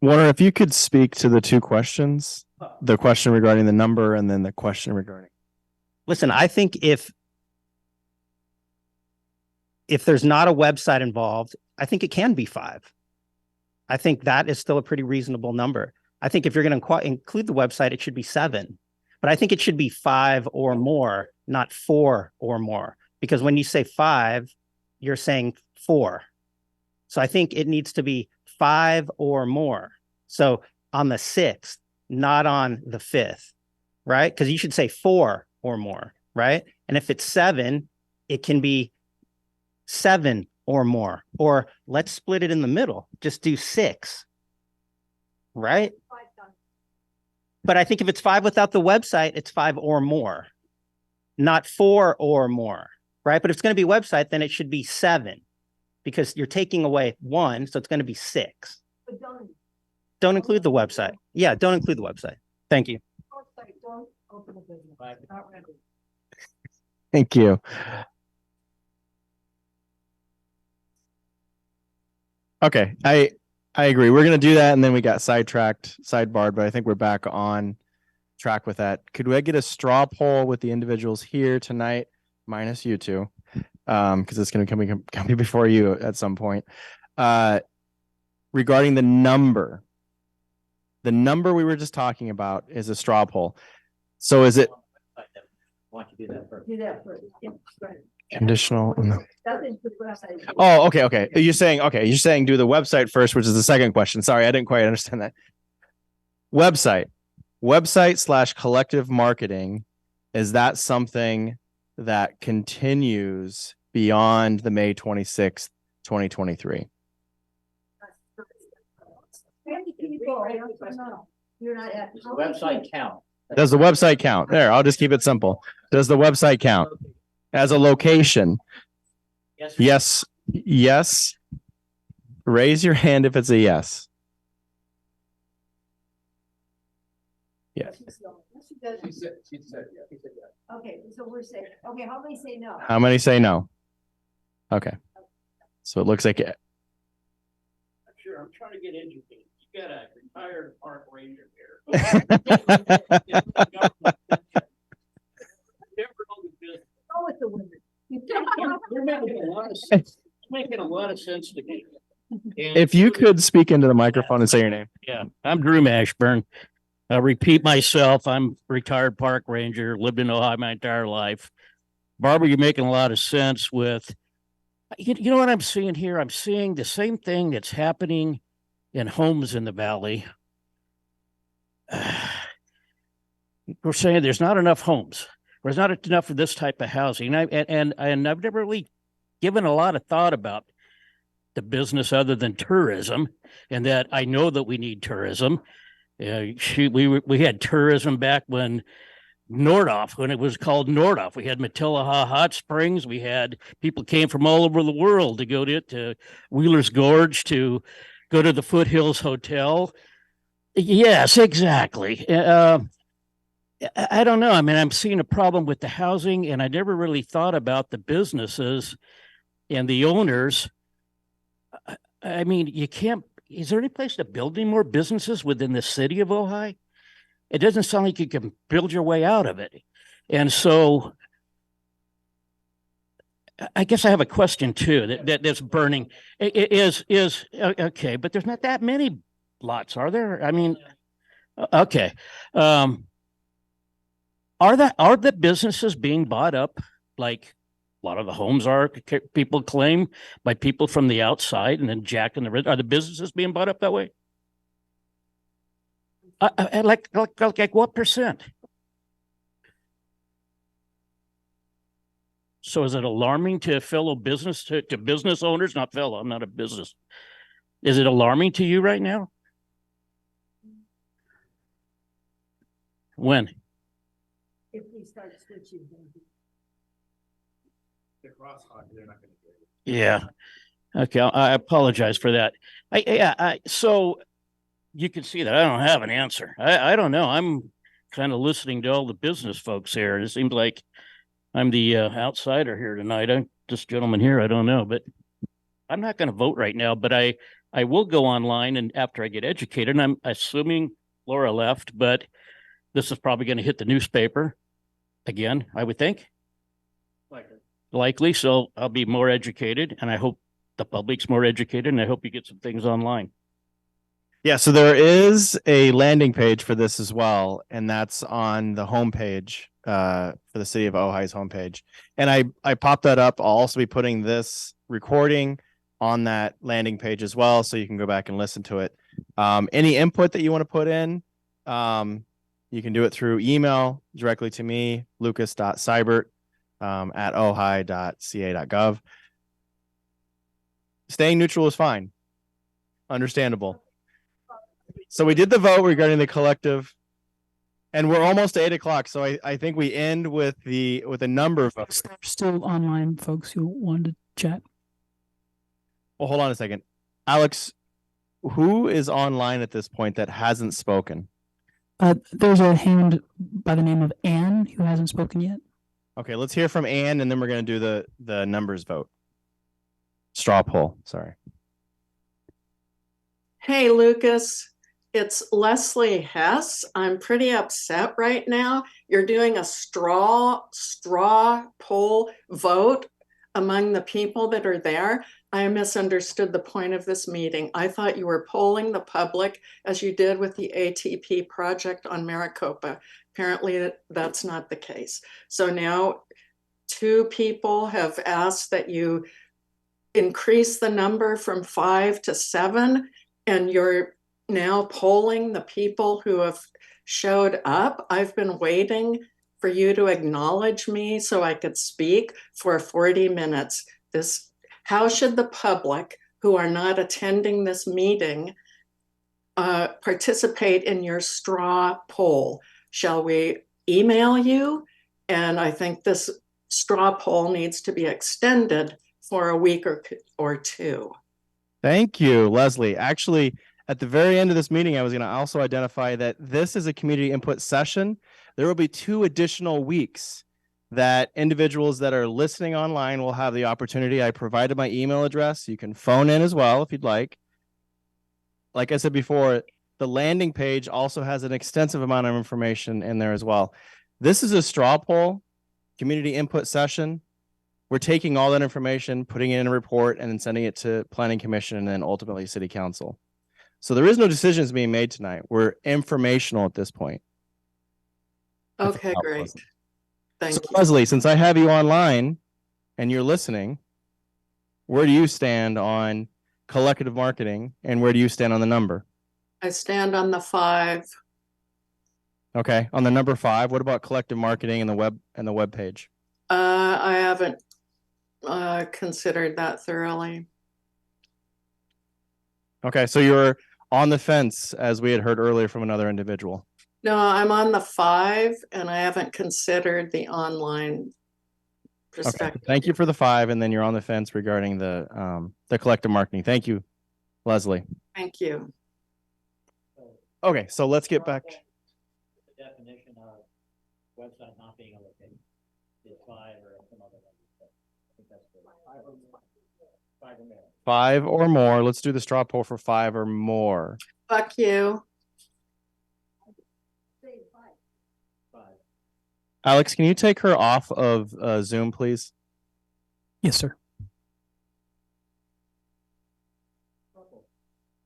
Warner, if you could speak to the two questions, the question regarding the number and then the question regarding. Listen, I think if if there's not a website involved, I think it can be 5. I think that is still a pretty reasonable number. I think if you're going to include the website, it should be 7, but I think it should be 5 or more, not 4 or more, because when you say 5, you're saying 4. So I think it needs to be 5 or more. So on the 6th, not on the 5th, right? Because you should say 4 or more, right? And if it's 7, it can be 7 or more, or let's split it in the middle. Just do 6, right? But I think if it's 5 without the website, it's 5 or more, not 4 or more, right? But if it's going to be website, then it should be 7 because you're taking away 1. So it's going to be 6. But don't include the website. Yeah, don't include the website. Thank you. Don't open a business. Not ready. Thank you. Okay, I agree. We're gonna do that, and then we got sidebarred, but I think we're back on track with that. Could we get a straw poll with the individuals here tonight, minus you two, because it's gonna come before you at some point, regarding the number. The number we were just talking about is a straw poll. So is it? Why don't you do that first? Do that first. Yeah, right. Conditional. No. That's in the website. Oh, okay. You're saying do the website first, which is the second question. Sorry, I didn't quite understand that. Website / collective marketing. Is that something that continues beyond the May 26th, 2023? Website count. Does the website count? There, I'll just keep it simple. Does the website count as a location? Yes. Yes. Raise your hand if it's a yes. Yes. Okay, so we're saying, okay, how many say no? How many say no? Okay. So it looks like it. Sure, I'm trying to get educated. You got a retired park ranger here. Go with the women. You're making a lot of sense to me. If you could speak into the microphone and say your name. Yeah, I'm Drew Mashburn. I'll repeat myself. I'm retired park ranger, lived in Ohio my entire life. Barbara, you're making a lot of sense with, you know what I'm seeing here? I'm seeing the same thing that's happening in homes in the valley. We're saying there's not enough homes. There's not enough of this type of housing. And I've never really given a lot of thought about the business other than tourism, and that I know that we need tourism. We had tourism back when it was called Nordhoff. We had Matilaha Hot Springs. We had people came from all over the world to go to Wheeler's Gorge, to go to the Foothills Hotel. Yes, exactly. I don't know. I mean, I'm seeing a problem with the housing, and I never really thought about the businesses and the owners. I mean, you can't. Is there any place to build any more businesses within the city of Ojai? It doesn't sound like you can build your way out of it. And so I guess I have a question too that's burning. Is okay, but there's not that many lots, are there? I mean, okay. Are the businesses being bought up like a lot of the homes are, people claim, by people from the outside and then jacking the rent? Are the businesses being bought up that way? Like what percent? So is it alarming to fellow business, to business owners? Not fellow, I'm not a business. Is it alarming to you right now? When? If we start switching. Yeah. Okay. I apologize for that. So you can see that I don't have an answer. I don't know. I'm kind of listening to all the business folks here. It seems like I'm the outsider here tonight. This gentleman here, I don't know, but I'm not going to vote right now, but I will go online, and after I get educated, and I'm assuming Laura left, but this is probably going to hit the newspaper again, I would think. likely, so I'll be more educated, and I hope the public's more educated, and I hope you get some things online. Yeah, so there is a landing page for this as well, and that's on the homepage for the City of Ojai's homepage. And I popped that up. I'll also be putting this recording on that landing page as well, so you can go back and listen to it. Any input that you want to put in, you can do it through email directly to me, lucas.seibert at ojai.ca.gov. Staying neutral is fine. Understandable. So we did the vote regarding the collective, and we're almost to 8 o'clock. So I think we end with a number of votes. There's still online folks who wanted to chat. Well, hold on a second. Alex, who is online at this point that hasn't spoken? There's a hand by the name of Anne who hasn't spoken yet. Okay, let's hear from Anne, and then we're going to do the numbers vote. Straw poll, sorry. Hey, Lucas, it's Leslie Hess. I'm pretty upset right now. You're doing a straw poll vote among the people that are there. I misunderstood the point of this meeting. I thought you were polling the public as you did with the ATP project on Maricopa. Apparently that's not the case. So now 2 people have asked that you increase the number from 5 to 7, and you're now polling the people who have showed up. I've been waiting for you to acknowledge me so I could speak for 40 minutes. How should the public who are not attending this meeting participate in your straw poll? Shall we email you? And I think this straw poll needs to be extended for a week or 2. Thank you, Leslie. Actually, at the very end of this meeting, I was going to also identify that this is a community input session. There will be 2 additional weeks that individuals that are listening online will have the opportunity. I provided my email address. You can phone in as well if you'd like. Like I said before, the landing page also has an extensive amount of information in there as well. This is a straw poll, community input session. We're taking all that information, putting it in a report, and then sending it to Planning Commission and then ultimately City Council. So there is no decisions being made tonight. We're informational at this point. Okay, great. Thank you. Leslie, since I have you online and you're listening, where do you stand on collective marketing and where do you stand on the number? I stand on the 5. Okay, on the number 5, what about collective marketing and the web page? I haven't considered that thoroughly. Okay, so you're on the fence, as we had heard earlier from another individual. No, I'm on the 5 and I haven't considered the online perspective. Okay, thank you for the 5, and then you're on the fence regarding the collective marketing. Thank you, Leslie. Thank you. Okay, so let's get back. The definition of website not being allocated is 5 or some other number. I think that's 5 or more. 5 or more. Let's do the straw poll for 5 or more. Fuck you. Alex, can you take her off of Zoom, please? Yes, sir.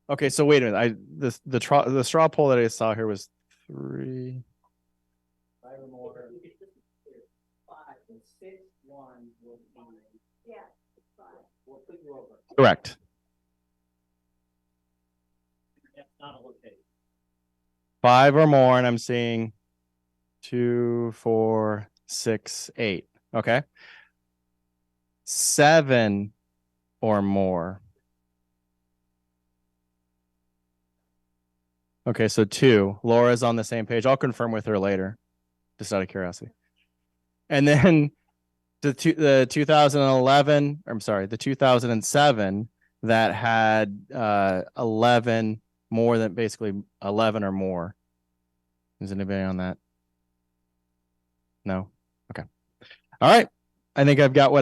Okay, so wait a minute. The straw poll that I saw here was 3. 5 or more. 5 and 6, 1 will be. Yeah. 5. We'll put you over. Correct. That's not a location. 5 or more, and I'm seeing 2, 4, 6, 8. Okay. 7 or more. Okay, so 2. Laura's on the same page. I'll confirm with her later, just out of curiosity. And then the 2011, I'm sorry, the 2007 that had 11 more than basically 11 or more. Is anybody on that? No? Okay. All right. I think I've got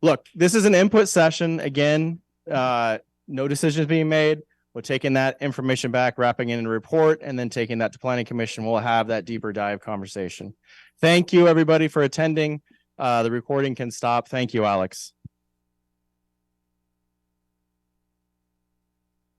look, this is an input session. Again, no decisions being made. We're taking that information back, wrapping it in a report, and then taking that to Planning Commission. We'll have that deeper dive conversation. Thank you, everybody, for attending. The recording can stop. Thank you, Alex.